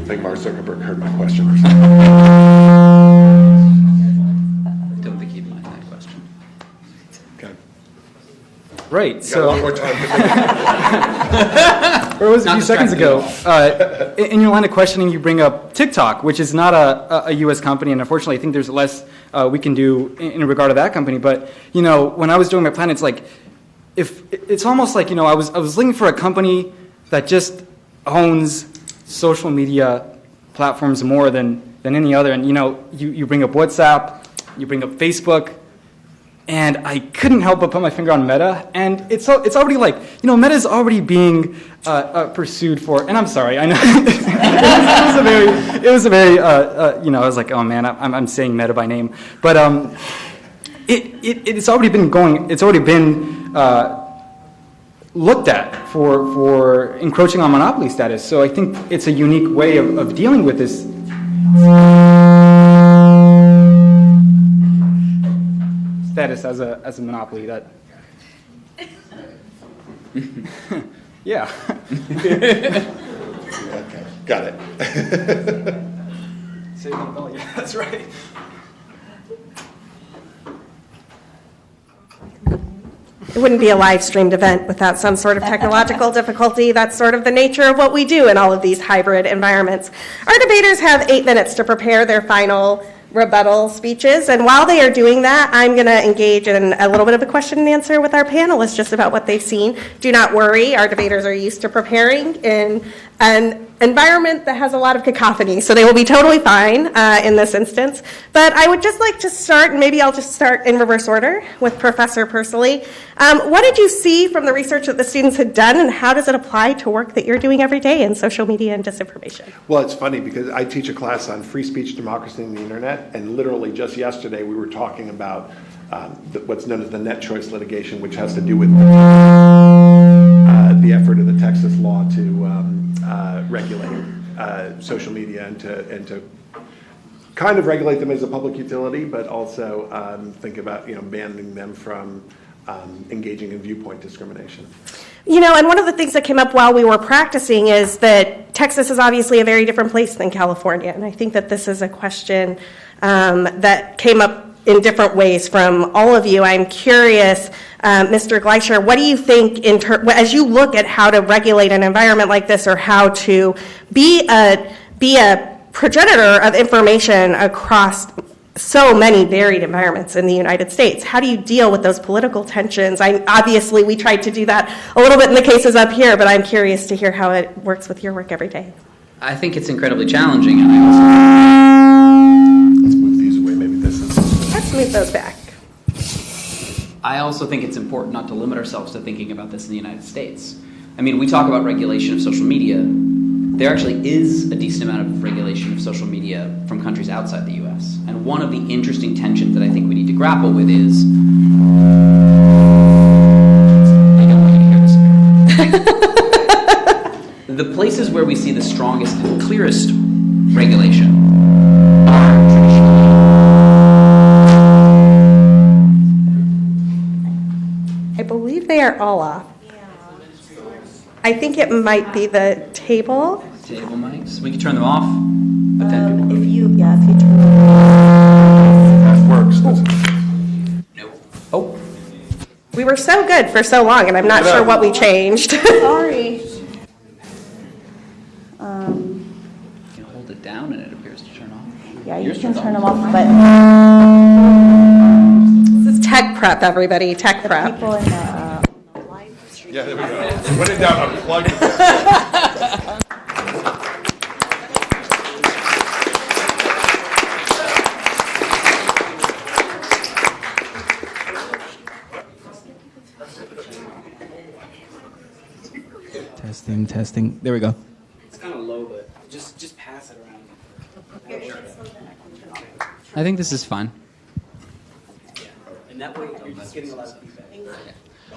think Mark Zuckerberg heard my question or something. Don't think he'd mind that question. Okay. Right. So one more time. Or it was a few seconds ago. In your line of questioning, you bring up TikTok, which is not a U.S. company, and unfortunately, I think there's less we can do in regard to that company. But when I was doing my plan, it's like, it's almost like I was looking for a company that just owns social media platforms more than any other. And you bring up WhatsApp, you bring up Facebook, and I couldn't help but put my finger on Meta. And it's already like Meta is already being pursued for. And I'm sorry, I know it was a very I was like, oh man, I'm saying Meta by name, but it's already been going. It's already been looked at for encroaching on monopoly status. So I think it's a unique way of dealing with this. Status as a monopoly that. Yeah. Okay, got it. Say no, yeah, that's right. It wouldn't be a live streamed event without some sort of technological difficulty. That's sort of the nature of what we do in all of these hybrid environments. Our debaters have 8 minutes to prepare their final rebuttal speeches, and while they are doing that, I'm going to engage in a little bit of a question and answer with our panelists just about what they've seen. Do not worry, our debaters are used to preparing in an environment that has a lot of cacophony, so they will be totally fine in this instance. But I would just like to start, and maybe I'll just start in reverse order with Professor Persily. What did you see from the research that the students had done, and how does it apply to work that you're doing every day in social media and disinformation? Well, it's funny because I teach a class on free speech, democracy, and the internet, and literally just yesterday we were talking about what's known as the net choice litigation, which has to do with the effort of the Texas law to regulate social media and to kind of regulate them as a public utility, but also think about banning them from engaging in viewpoint discrimination. And one of the things that came up while we were practicing is that Texas is obviously a very different place than California, and I think that this is a question that came up in different ways from all of you. I'm curious, Mr. Gleicher, what do you think as you look at how to regulate an environment like this, or how to be a progenitor of information across so many varied environments in the United States. How do you deal with those political tensions? Obviously, we tried to do that a little bit in the cases up here, but I'm curious to hear how it works with your work every day. I think it's incredibly challenging, and I also Let's move these away. Maybe this is. Let's move those back. think it's important not to limit ourselves to thinking about this in the United States. I mean, we talk about regulation of social media. There actually is a decent amount of regulation of social media from countries outside the U.S. And one of the interesting tensions that I think we need to grapple with is... I don't want you to hear this. The places where we see the strongest and clearest regulation are traditionally... I believe they are all off. I think it might be the table. Table mics. We can turn them off, but then people... If you turn That works. Nope. Oh. We were so good for so long, and I'm not sure what we changed. sorry. You hold it down and it appears to turn off. Yeah, you Yours can turns turn on. them off, but This is tech prep, everybody. Tech prep. people in the Yeah, there we go. Put it down, unplug it. Testing. There we go. It's kind of low, but just pass it around. I think this is fine. And that way, you're just getting a lot of feedback.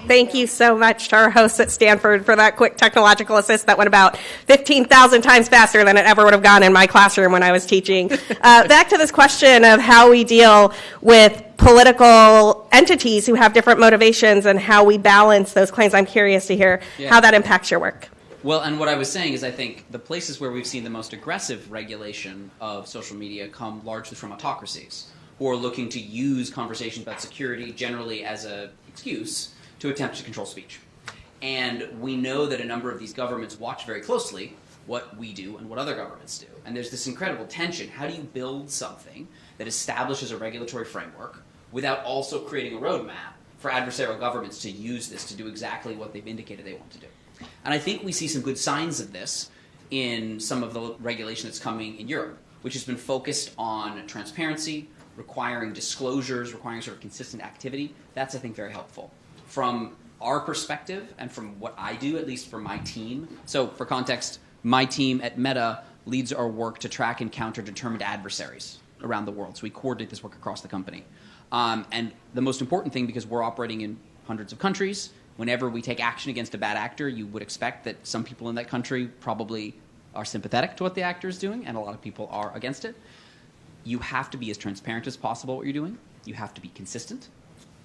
Thank you so much to our hosts at Stanford for that quick technological assist that went about 15,000 times faster than it ever would have gone in my classroom when I was teaching. Back to this question of how we deal with political entities who have different motivations and how we balance those claims. I'm curious to hear how that impacts your work. Well, and what I was saying is I think the places where we've seen the most aggressive regulation of social media come largely from autocracies who are looking to use conversations about security generally as an excuse to attempt to control speech. And we know that a number of these governments watch very closely what we do and what other governments do. And there's this incredible tension. How do you build something that establishes a regulatory framework without also creating a roadmap for adversarial governments to use this to do exactly what they've indicated they want to do? And I think we see some good signs of this in some of the regulation that's coming in Europe, which has been focused on transparency, requiring disclosures, requiring sort of consistent activity. That's, I think, very helpful. From our perspective and from what I do, at least for my team. So for context, my team at Meta leads our work to track and counter determined adversaries around the world. So we coordinate this work across the company. And the most important thing, because we're operating in hundreds of countries, whenever we take action against a bad actor, you would expect that some people in that country probably are sympathetic to what the actor is doing, and a lot of people are against it. You have to be as transparent as possible what you're doing. You have to be consistent.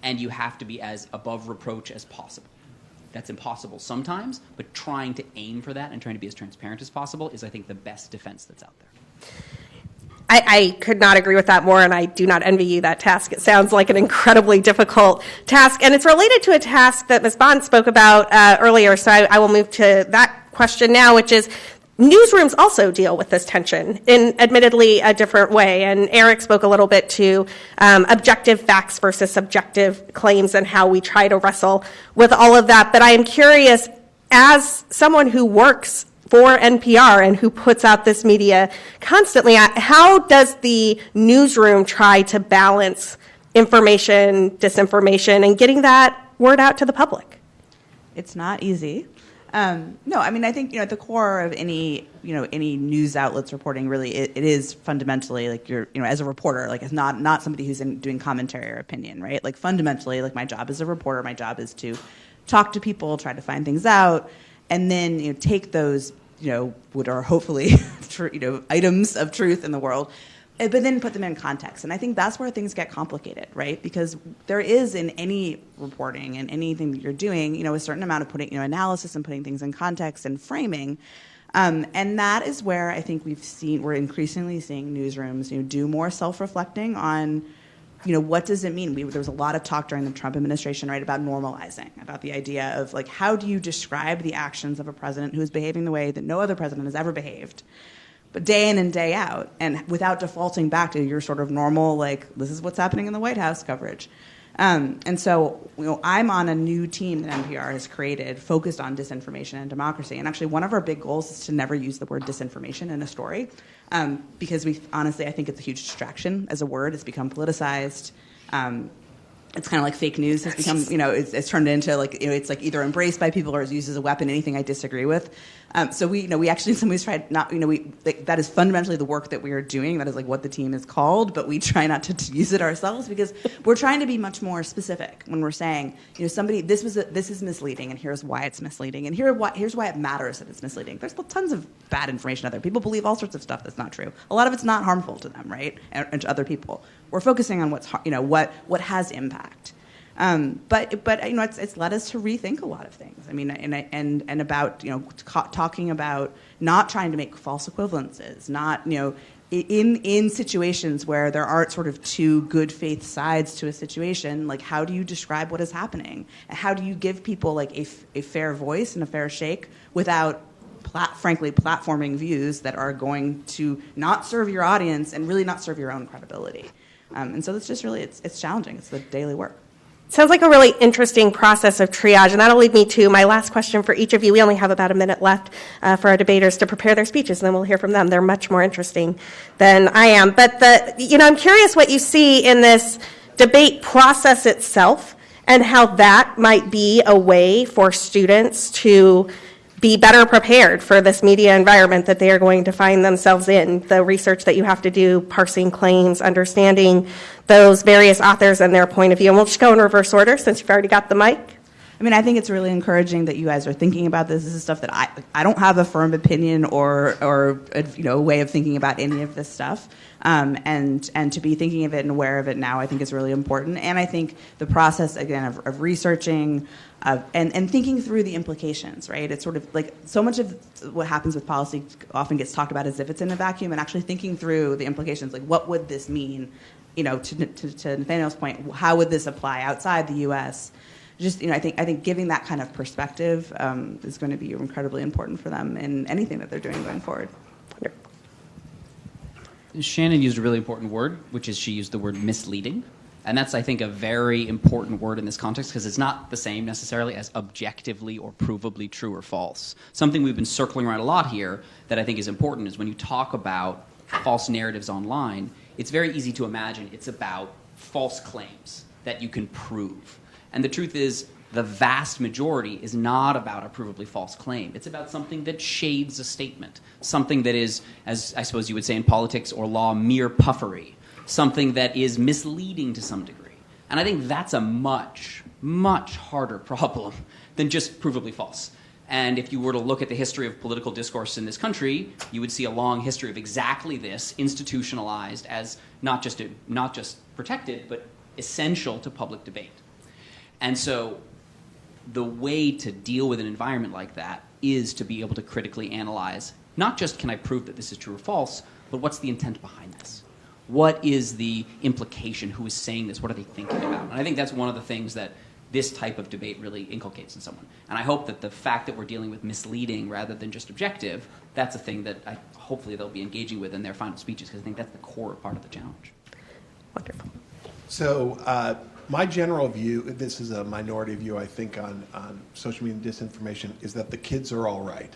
And you have to be as above reproach as possible. That's impossible sometimes, but trying to aim for that and trying to be as transparent as possible is, I think, the best defense that's out there. I could not agree with that more, and I do not envy you that task. It sounds like an incredibly difficult task, and it's related to a task that Ms. Bond spoke about earlier, so I will move to that question now, which is newsrooms also deal with this tension in admittedly a different way, and Eric spoke a little bit to objective facts versus subjective claims and how we try to wrestle with all of that, but I am curious, as someone who works for NPR and who puts out this media constantly, how does the newsroom try to balance information, disinformation, and getting that word out to the public? It's not easy. No, I mean, I think, at the core of any news outlets reporting, really, it is fundamentally like you're, as a reporter, like it's not somebody who's doing commentary or opinion, right? Like fundamentally, like my job as a reporter, my job is to talk to people, try to find things out, and then take those what are hopefully items of truth in the world, but then put them in context. And I think that's where things get complicated, right? Because there is in any reporting and anything that you're doing, a certain amount of putting analysis and putting things in context and framing. And that is where I think we're increasingly seeing newsrooms do more self-reflecting on what does it mean? There was a lot of talk during the Trump administration, right, about normalizing, about the idea of, like, how do you describe the actions of a president who is behaving the way that no other president has ever behaved but day in and day out, and without defaulting back to your sort of normal, like, this is what's happening in the White House coverage. And so, I'm on a new team that NPR has created focused on disinformation and democracy. And actually, one of our big goals is to never use the word disinformation in a story, because honestly, I think it's a huge distraction as a word. It's become politicized. It's kind of like fake news has become, it's turned into like, it's like either embraced by people or is used as a weapon, anything I disagree with. So we actually in some ways tried not, that is fundamentally the work that we are doing. That is like what the team is called, but we try not to use it ourselves because we're trying to be much more specific when we're saying, somebody, this is misleading and here's why it's misleading and here's why it matters that it's misleading. There's tons of bad information out there. People believe all sorts of stuff that's not true. A lot of it's not harmful to them, right? And to other people. We're focusing on what has impact. But it's led us to rethink a lot of things. I mean, and about talking about not trying to make false equivalences, not in situations where there aren't sort of two good faith sides to a situation. Like, how do you describe what is happening? How do you give people like a fair voice and a fair shake without frankly platforming views that are going to not serve your audience and really not serve your own credibility? And so it's just really it's challenging. It's the daily work. Sounds like a really interesting process of triage, and that'll lead me to my last question for each of you. We only have about a minute left for our debaters to prepare their speeches, and then we'll hear from them. They're much more interesting than I am. But I'm curious what you see in this debate process itself and how that might be a way for students to be better prepared for this media environment that they are going to find themselves in. The research that you have to do, parsing claims, understanding those various authors and their point of view. And we'll just go in reverse order since you've already got the mic. I mean, I think it's really encouraging that you guys are thinking about this. This is stuff that I don't have a firm opinion or a way of thinking about any of this stuff. And to be thinking of it and aware of it now, I think is really important. And I think the process, again, of researching and thinking through the implications, right? It's sort of like so much of what happens with policy often gets talked about as if it's in a vacuum, and actually thinking through the implications, like what would this mean, to Nathaniel's point, how would this apply outside the U.S.? Just, I think giving that kind of perspective is going to be incredibly important for them in anything that they're doing going forward. Shannon used a really important word, which is she used the word misleading. And that's, I think, a very important word in this context because it's not the same necessarily as objectively or provably true or false. Something we've been circling around a lot here that I think is important is when you talk about false narratives online, it's very easy to imagine it's about false claims that you can prove. And the truth is, the vast majority is not about a provably false claim. It's about something that shades a statement, something that is, as I suppose you would say in politics or law, mere puffery, something that is misleading to some degree. And I think that's a much, much harder problem than just provably false. And if you were to look at the history of political discourse in this country, you would see a long history of exactly this, institutionalized as not just protected, but essential to public debate. And so the way to deal with an environment like that is to be able to critically analyze, not just can I prove that this is true or false, but what's the intent behind this? What is the implication? Who is saying this? What are they thinking about? And I think that's one of the things that this type of debate really inculcates in someone. And I hope that the fact that we're dealing with misleading rather than just objective, that's a thing that hopefully they'll be engaging with in their final speeches, because I think that's the core part of the challenge. Wonderful. So my general view, this is a minority view, I think, on social media disinformation, is that the kids are all right.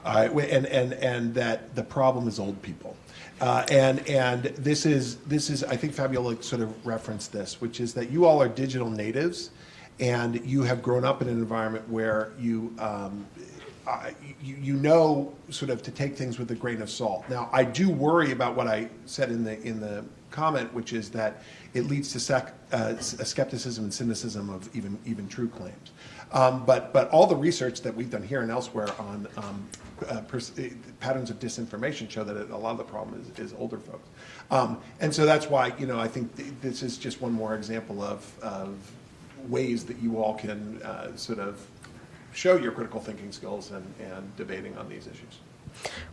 And that the problem is old people. And this is, I think Fabiola sort of referenced this, which is that you all are digital natives, and you have grown up in an environment where you know sort of to take things with a grain of salt. Now, I do worry about what I said in the comment, which is that it leads to skepticism and cynicism of even true claims. But all the research that we've done here and elsewhere on patterns of disinformation show that a lot of the problem is older folks. And so that's why, I think this is just one more example of ways that you all can sort of show your critical thinking skills and debating on these issues.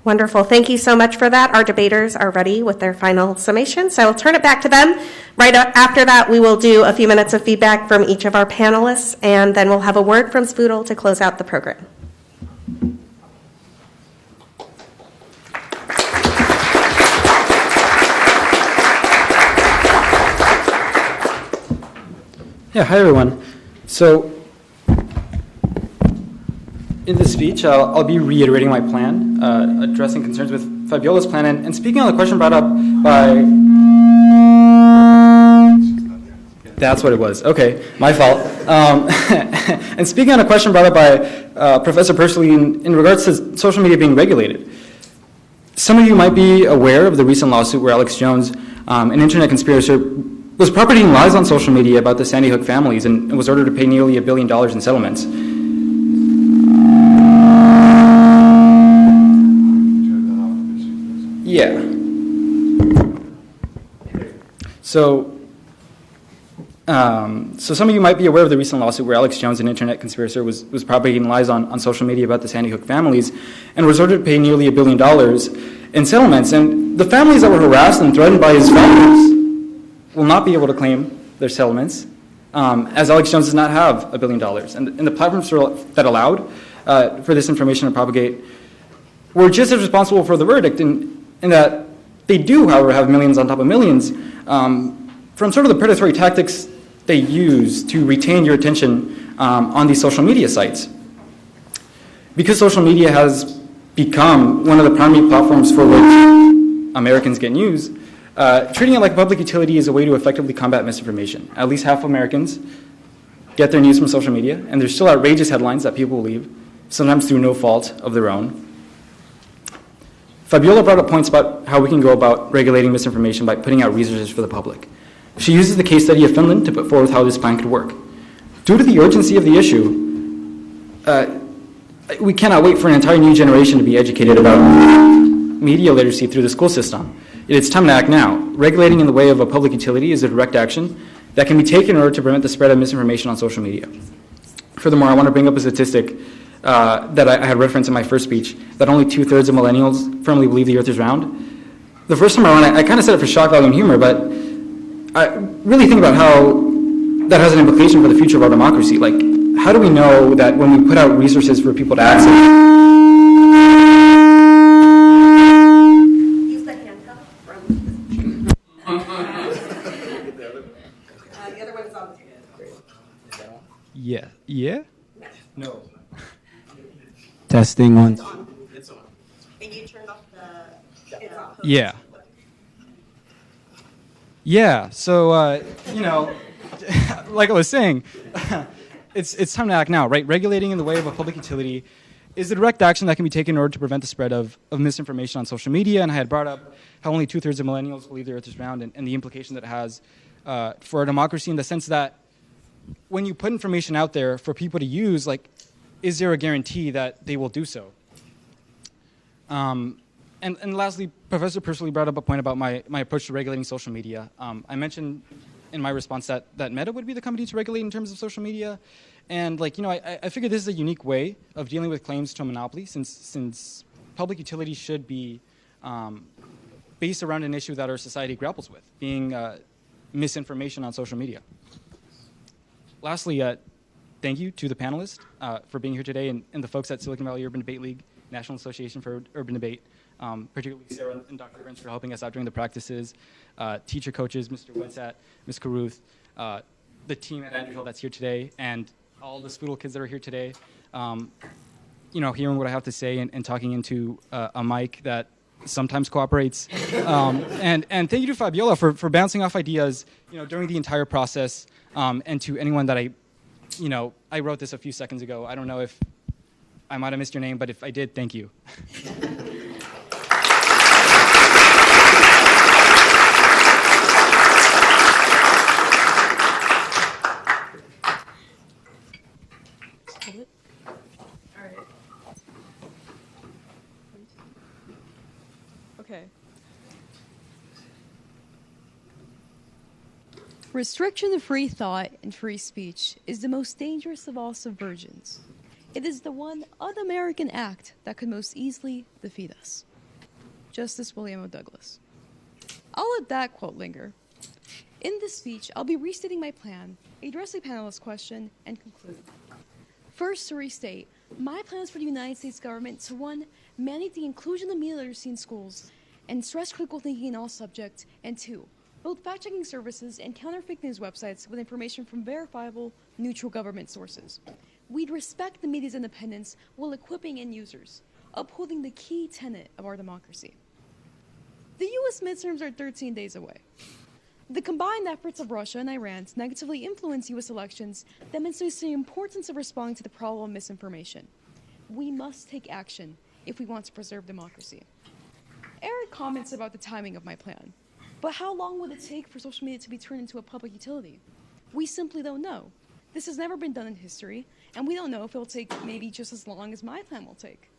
Wonderful. Thank you so much for that. Our debaters are ready with their final summation, so I will turn it back to them. Right after that, we will do a few minutes of feedback from each of our panelists, and then we'll have a word from Spoodle to close out the program. Yeah, hi everyone. So, in this speech, I'll be reiterating my plan, addressing concerns with Fabiola's plan, and speaking on the question brought up by... That's what it was. Okay, my fault. And speaking on a question brought up by Professor Persily in regards to social media being regulated. Some of you might be aware of the recent lawsuit where Alex Jones, an internet conspirator, was propagating lies on social media about the Sandy Hook families and was ordered to pay nearly $1 billion in settlements. Yeah. So some of you might be aware of the recent lawsuit where Alex Jones, an internet conspirator, was propagating lies on social media about the Sandy Hook families and was ordered to pay nearly $1 billion in settlements. And the families that were harassed and threatened by his followers will not be able to claim their settlements, as Alex Jones does not have $1 billion. And the platforms that allowed for this information to propagate were just as responsible for the verdict in that they do, however, have millions on top of millions from sort of the predatory tactics they use to retain your attention on these social media sites. Because social media has become one of the primary platforms for which Americans get news, treating it like a public utility is a way to effectively combat misinformation. At least half of Americans get their news from social media, and there's still outrageous headlines that people believe, sometimes through no fault of their own. Fabiola brought up points about how we can go about regulating misinformation by putting out resources for the public. She uses the case study of Finland to put forth how this plan could work. Due to the urgency of the issue, we cannot wait for an entire new generation to be educated about media literacy through the school system. It's time to act now. Regulating in the way of a public utility is a direct action that can be taken in order to prevent the spread of misinformation on social media. Furthermore, I want to bring up a statistic that I had referenced in my first speech, that only 2/3 of millennials firmly believe the earth is round. The first time around, I kind of said it for shock value and humor, but I really think about how that has an implication for the future of our democracy. Like, how do we know that when we put out resources for people to access... Use the handcuff from... the other one's on the table. Yeah? No. Testing one. It's on. And you turned off the... It's off. Yeah. Yeah, so, like I was saying, it's time to act now, right? Regulating in the way of a public utility is the direct action that can be taken in order to prevent the spread of misinformation on social media. And I had brought up how only 2/3 of millennials believe the earth is round and the implication that it has for our democracy, in the sense that when you put information out there for people to use, like, is there a guarantee that they will do so? And lastly, Professor Persily brought up a point about my approach to regulating social media. I mentioned in my response that Meta would be the company to regulate in terms of social media. And I figured this is a unique way of dealing with claims to a monopoly, since public utility should be based around an issue that our society grapples with, being misinformation on social media. Lastly, thank you to the panelists for being here today, and the folks at Silicon Valley Urban Debate League, National Association for Urban Debate, particularly Sarah and Dr. Burns for helping us out during the practices, teacher coaches, Mr. Winsat, Ms. Caruth, the team at Andrew Hill that's here today, and all the Spoodle kids that are here today, hearing what I have to say and talking into a mic that sometimes cooperates. And thank you to Fabiola for bouncing off ideas, during the entire process, and to anyone that I wrote this a few seconds ago. I don't know if I might have missed your name, but if I did, thank you. Okay. Restriction of free thought and free speech is the most dangerous of all subversions. It is the one un-American act that could most easily defeat us. Justice William O. Douglas. I'll let that quote linger. In this speech, I'll be restating my plan, address a panelist question, and conclude. First, to restate, my plan is for the United States government to, 1, mandate the inclusion of media literacy in schools and stress critical thinking in all subjects, and 2, both fact-checking services and counter-fake news websites with information from verifiable, neutral government sources. We'd respect the media's independence while equipping end users, upholding the key tenet of our democracy. The U.S. midterms are 13 days away. The combined efforts of Russia and Iran to negatively influence U.S. elections demonstrates the importance of responding to the problem of misinformation. We must take action if we want to preserve democracy. Eric comments about the timing of my plan. But how long will it take for social media to be turned into a public utility? We simply don't know. This has never been done in history, and we don't know if it'll take maybe just as long as my plan will take.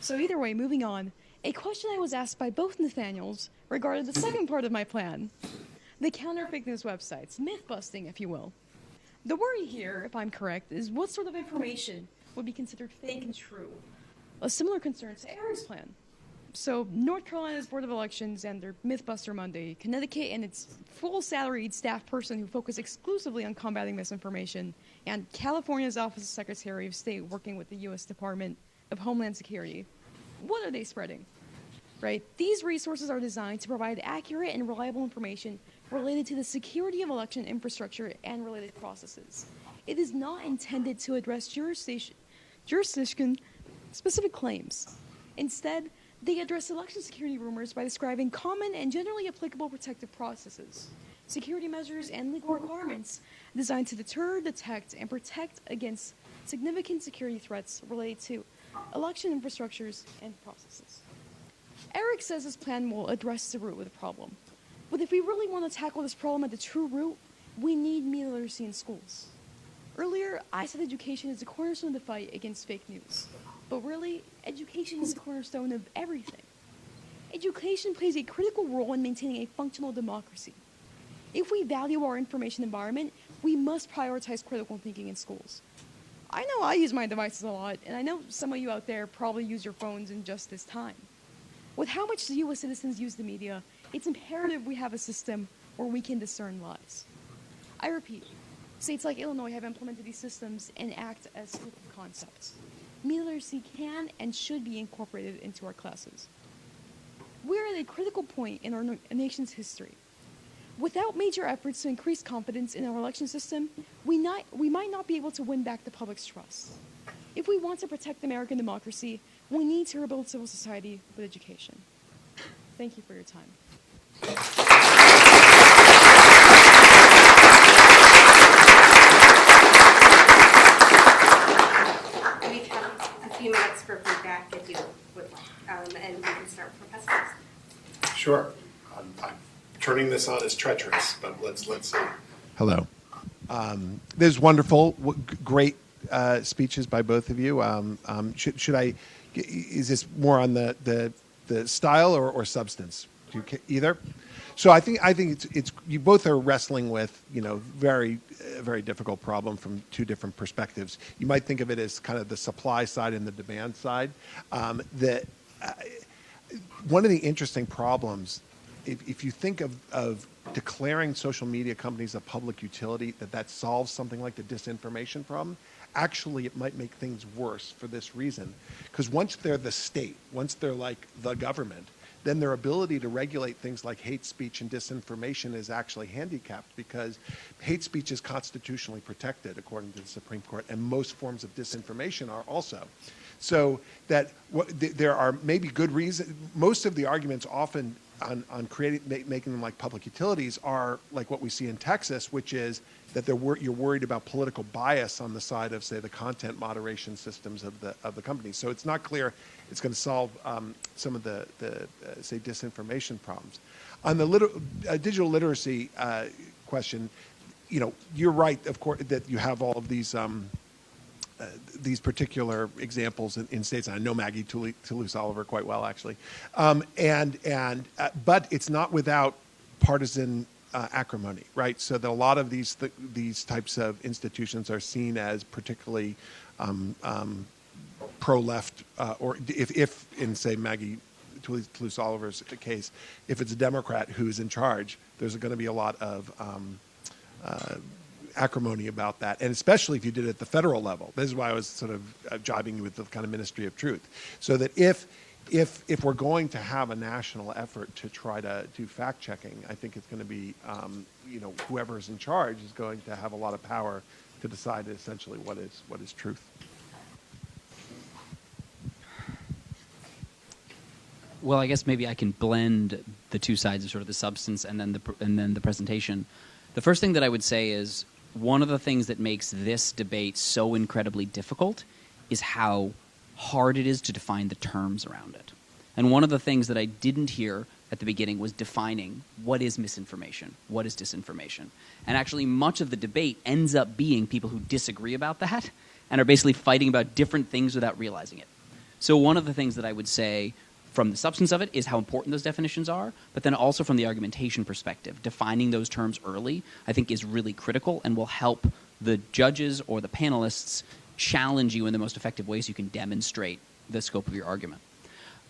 So either way, moving on, a question I was asked by both Nathaniels regarded the second part of my plan, the counter-fake news websites, myth-busting, if you will. The worry here, if I'm correct, is what sort of information would be considered fake and true? A similar concern to Eric's plan. So North Carolina's Board of Elections and their Mythbuster Monday, Connecticut and its full salaried staff person who focus exclusively on combating misinformation, and California's Office of Secretary of State working with the U.S. Department of Homeland Security. What are they spreading? Right? These resources are designed to provide accurate and reliable information related to the security of election infrastructure and related processes. It is not intended to address jurisdiction-specific claims. Instead, they address election security rumors by describing common and generally applicable protective processes, security measures, and legal requirements designed to deter, detect, and protect against significant security threats related to election infrastructures and processes. Eric says his plan will address the root of the problem. But if we really want to tackle this problem at the true root, we need media literacy in schools. Earlier, I said education is the cornerstone of the fight against fake news. But really, education is the cornerstone of everything. Education plays a critical role in maintaining a functional democracy. If we value our information environment, we must prioritize critical thinking in schools. I know I use my devices a lot, and I know some of you out there probably use your phones in just this time. With how much the U.S. citizens use the media, it's imperative we have a system where we can discern lies. I repeat, states like Illinois have implemented these systems and act as proof of concept. Media literacy can and should be incorporated into our classes. We're at a critical point in our nation's history. Without major efforts to increase confidence in our election system, we might not be able to win back the public's trust. If we want to protect American democracy, we need to rebuild civil society with education. Thank you for your time. We have a few minutes for feedback if you would like, and we can start with Professor. Sure. I'm turning this on as treacherous, but let's see. Hello. There's wonderful, great speeches by both of you. Should I? Is this more on the style or substance? Either. So I think it's you both are wrestling with very difficult problem from two different perspectives. You might think of it as kind of the supply side and the demand side. One of the interesting problems, if you think of declaring social media companies a public utility, that solves something like the disinformation problem. Actually, it might make things worse for this reason. Because once they're the state, once they're like the government, then their ability to regulate things like hate speech and disinformation is actually handicapped, because hate speech is constitutionally protected according to the Supreme Court, and most forms of disinformation are also. So that there are maybe good reasons. Most of the arguments often on making them like public utilities are like what we see in Texas, which is that you're worried about political bias on the side of, say, the content moderation systems of the companies. So it's not clear it's going to solve some of the say disinformation problems. On the digital literacy question, you're right, of course, that you have all of these particular examples in states. And I know Maggie Toulouse-Oliver quite well, actually, but it's not without partisan acrimony, right? So that a lot of these types of institutions are seen as particularly pro-left, or if in, say, Maggie Toulouse-Oliver's case, if it's a Democrat who's in charge, there's going to be a lot of acrimony about that, and especially if you did it at the federal level. This is why I was sort of jibing you with the kind of ministry of truth. So that if if we're going to have a national effort to try to do fact checking, I think it's going to be, whoever is in charge is going to have a lot of power to decide essentially what is truth. Well, I guess maybe I can blend the two sides of sort of the substance and then the presentation. The first thing that I would say is one of the things that makes this debate so incredibly difficult is how hard it is to define the terms around it. And one of the things that I didn't hear at the beginning was defining what is misinformation, what is disinformation. And actually much of the debate ends up being people who disagree about that and are basically fighting about different things without realizing it. So one of the things that I would say from the substance of it is how important those definitions are, but then also from the argumentation perspective, defining those terms early I think is really critical and will help the judges or the panelists challenge you in the most effective ways you can demonstrate the scope of your argument.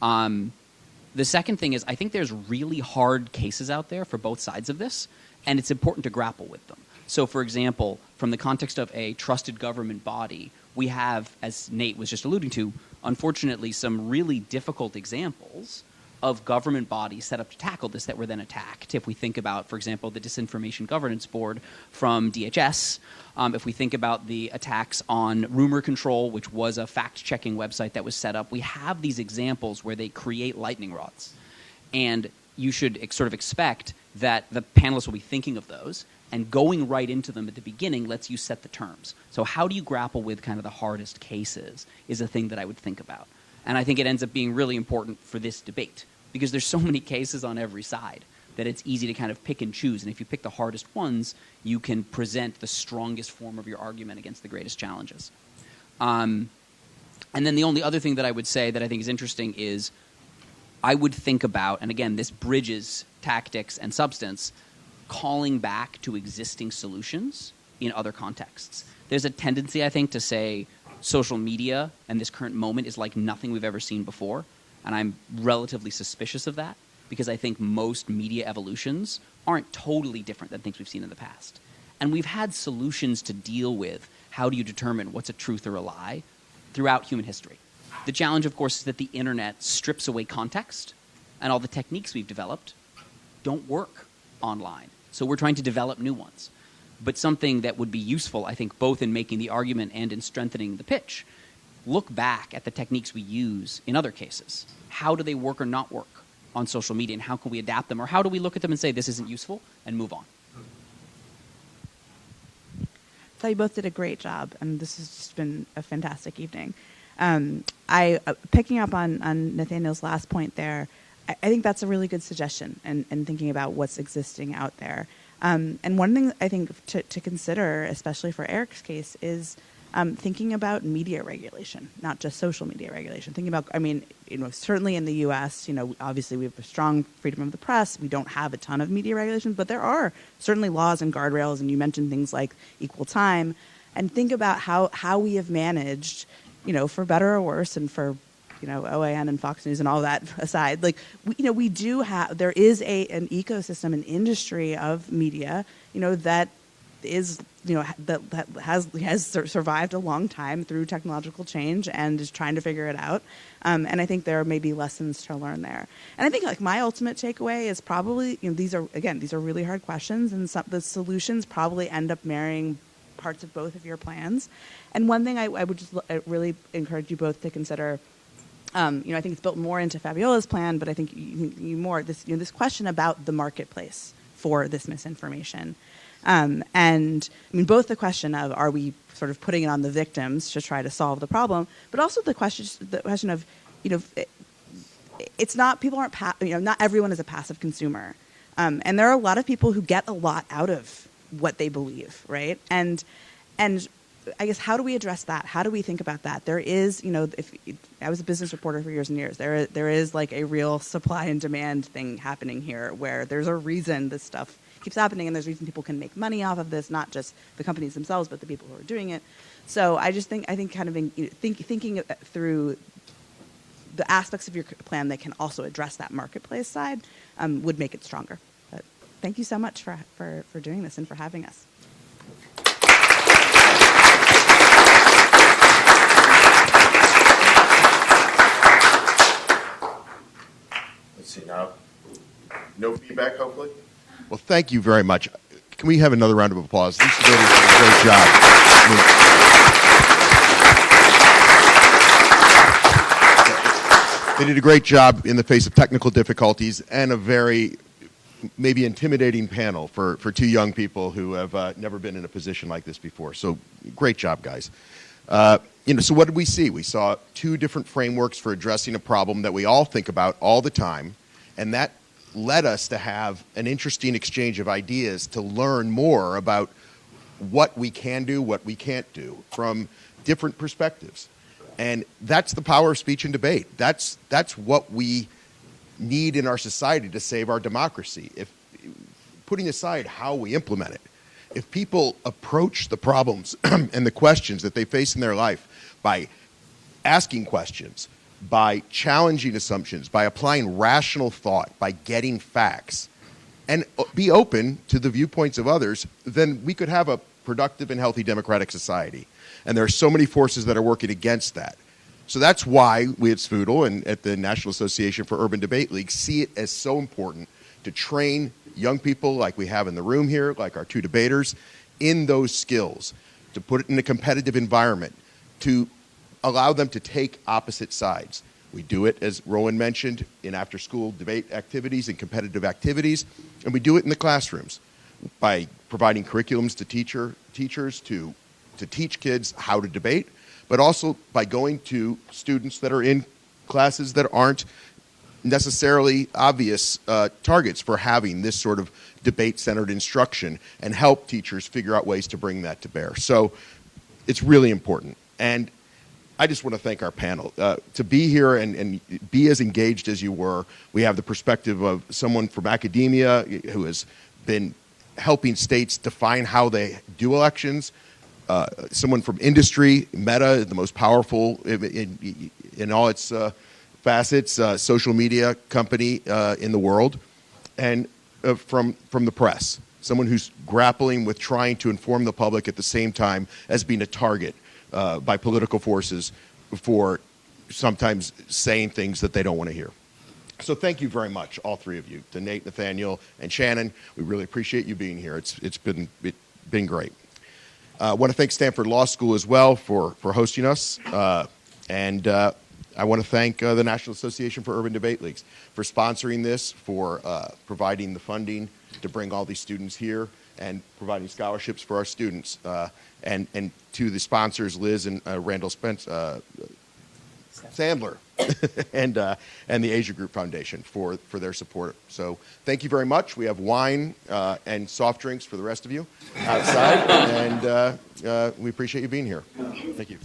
The second thing is I think there's really hard cases out there for both sides of this, and it's important to grapple with them. So, for example, from the context of a trusted government body, we have, as Nate was just alluding to, unfortunately some really difficult examples of government bodies set up to tackle this that were then attacked. If we think about, for example, the Disinformation Governance Board from DHS, if we think about the attacks on Rumor Control, which was a fact-checking website that was set up, we have these examples where they create lightning rods. And you should sort of expect that the panelists will be thinking of those, and going right into them at the beginning lets you set the terms. So how do you grapple with kind of the hardest cases is a thing that I would think about. And I think it ends up being really important for this debate because there's so many cases on every side that it's easy to kind of pick and choose. And if you pick the hardest ones, you can present the strongest form of your argument against the greatest challenges. And then the only other thing that I would say that I think is interesting is I would think about, and again, this bridges tactics and substance, calling back to existing solutions in other contexts. There's a tendency, I think, to say social media and this current moment is like nothing we've ever seen before, and I'm relatively suspicious of that because I think most media evolutions aren't totally different than things we've seen in the past. And we've had solutions to deal with how do you determine what's a truth or a lie throughout human history. The challenge, of course, is that the internet strips away context, and all the techniques we've developed don't work online. So we're trying to develop new ones. But something that would be useful, I think, both in making the argument and in strengthening the pitch, look back at the techniques we use in other cases. How do they work or not work on social media, and how can we adapt them? Or how do we look at them and say, this isn't useful, and move on? I thought you both did a great job, and this has just been a fantastic evening. Picking up on Nathaniel's last point there, I think that's a really good suggestion and thinking about what's existing out there. And one thing I think to consider, especially for Eric's case, is thinking about media regulation, not just social media regulation. Thinking about, certainly in the U.S., obviously we have a strong freedom of the press. We don't have a ton of media regulation, but there are certainly laws and guardrails, and you mentioned things like equal time. And think about how we have managed, for better or worse, and for OAN and Fox News and all that aside, we do have, there is an ecosystem, an industry of media, that is, that has survived a long time through technological change and is trying to figure it out. And I think there may be lessons to learn there. And I think my ultimate takeaway is probably, these are really hard questions, and the solutions probably end up marrying parts of both of your plans. And one thing I would just really encourage you both to consider, I think it's built more into Fabiola's plan, but I think you more this question about the marketplace for this misinformation, and both the question of are we sort of putting it on the victims to try to solve the problem, but also the question of it's not people aren't not everyone is a passive consumer, and there are a lot of people who get a lot out of what they believe, right? And I guess how do we address that? How do we think about that? There is, if I was a business reporter for years and years, there is like a real supply and demand thing happening here where there's a reason this stuff keeps happening, and there's a reason people can make money off of this, not just the companies themselves, but the people who are doing it. So I think kind of thinking through the aspects of your plan that can also address that marketplace side would make it stronger. But thank you so much for doing this and for having us. No? No feedback, hopefully? Well, thank you very much. Can we have another round of applause? These debaters did a great job. They did a great job in the face of technical difficulties and a very maybe intimidating panel for two young people who have never been in a position like this before. So great job, guys. So what did we see? We saw two different frameworks for addressing a problem that we all think about all the time, and that led us to have an interesting exchange of ideas to learn more about what we can do, what we can't do from different perspectives. And that's the power of speech and debate. That's what we need in our society to save our democracy. If putting aside how we implement it, if people approach the problems and the questions that they face in their life by asking questions, by challenging assumptions, by applying rational thought, by getting facts, and be open to the viewpoints of others, then we could have a productive and healthy democratic society. And there are so many forces that are working against that. So that's why we at SFOODLE and at the National Association for Urban Debate League see it as so important to train young people like we have in the room here, like our two debaters, in those skills, to put it in a competitive environment, to allow them to take opposite sides. We do it, as Roland mentioned, in after-school debate activities and competitive activities, and we do it in the classrooms by providing curriculums to teachers to teach kids how to debate, but also by going to students that are in classes that aren't necessarily obvious targets for having this sort of debate-centered instruction and help teachers figure out ways to bring that to bear. So it's really important. And I just want to thank our panel. To be here and be as engaged as you were, we have the perspective of someone from academia who has been helping states define how they do elections, someone from industry, Meta, the most powerful in all its facets, social media company in the world, and from the press, someone who's grappling with trying to inform the public at the same time as being a target by political forces for sometimes saying things that they don't want to hear. So thank you very much, all three of you, to Nate, Nathaniel, and Shannon. We really appreciate you being here. It's been great. I want to thank Stanford Law School as well for hosting us. And I want to thank the National Association for Urban Debate Leagues for sponsoring this, for providing the funding to bring all these students here, and providing scholarships for our students. And to the sponsors, Liz and Randall Sandler, and the Asia Group Foundation for their support. So thank you very much. We have wine and soft drinks for the rest of you outside, and we appreciate you being here. Thank you.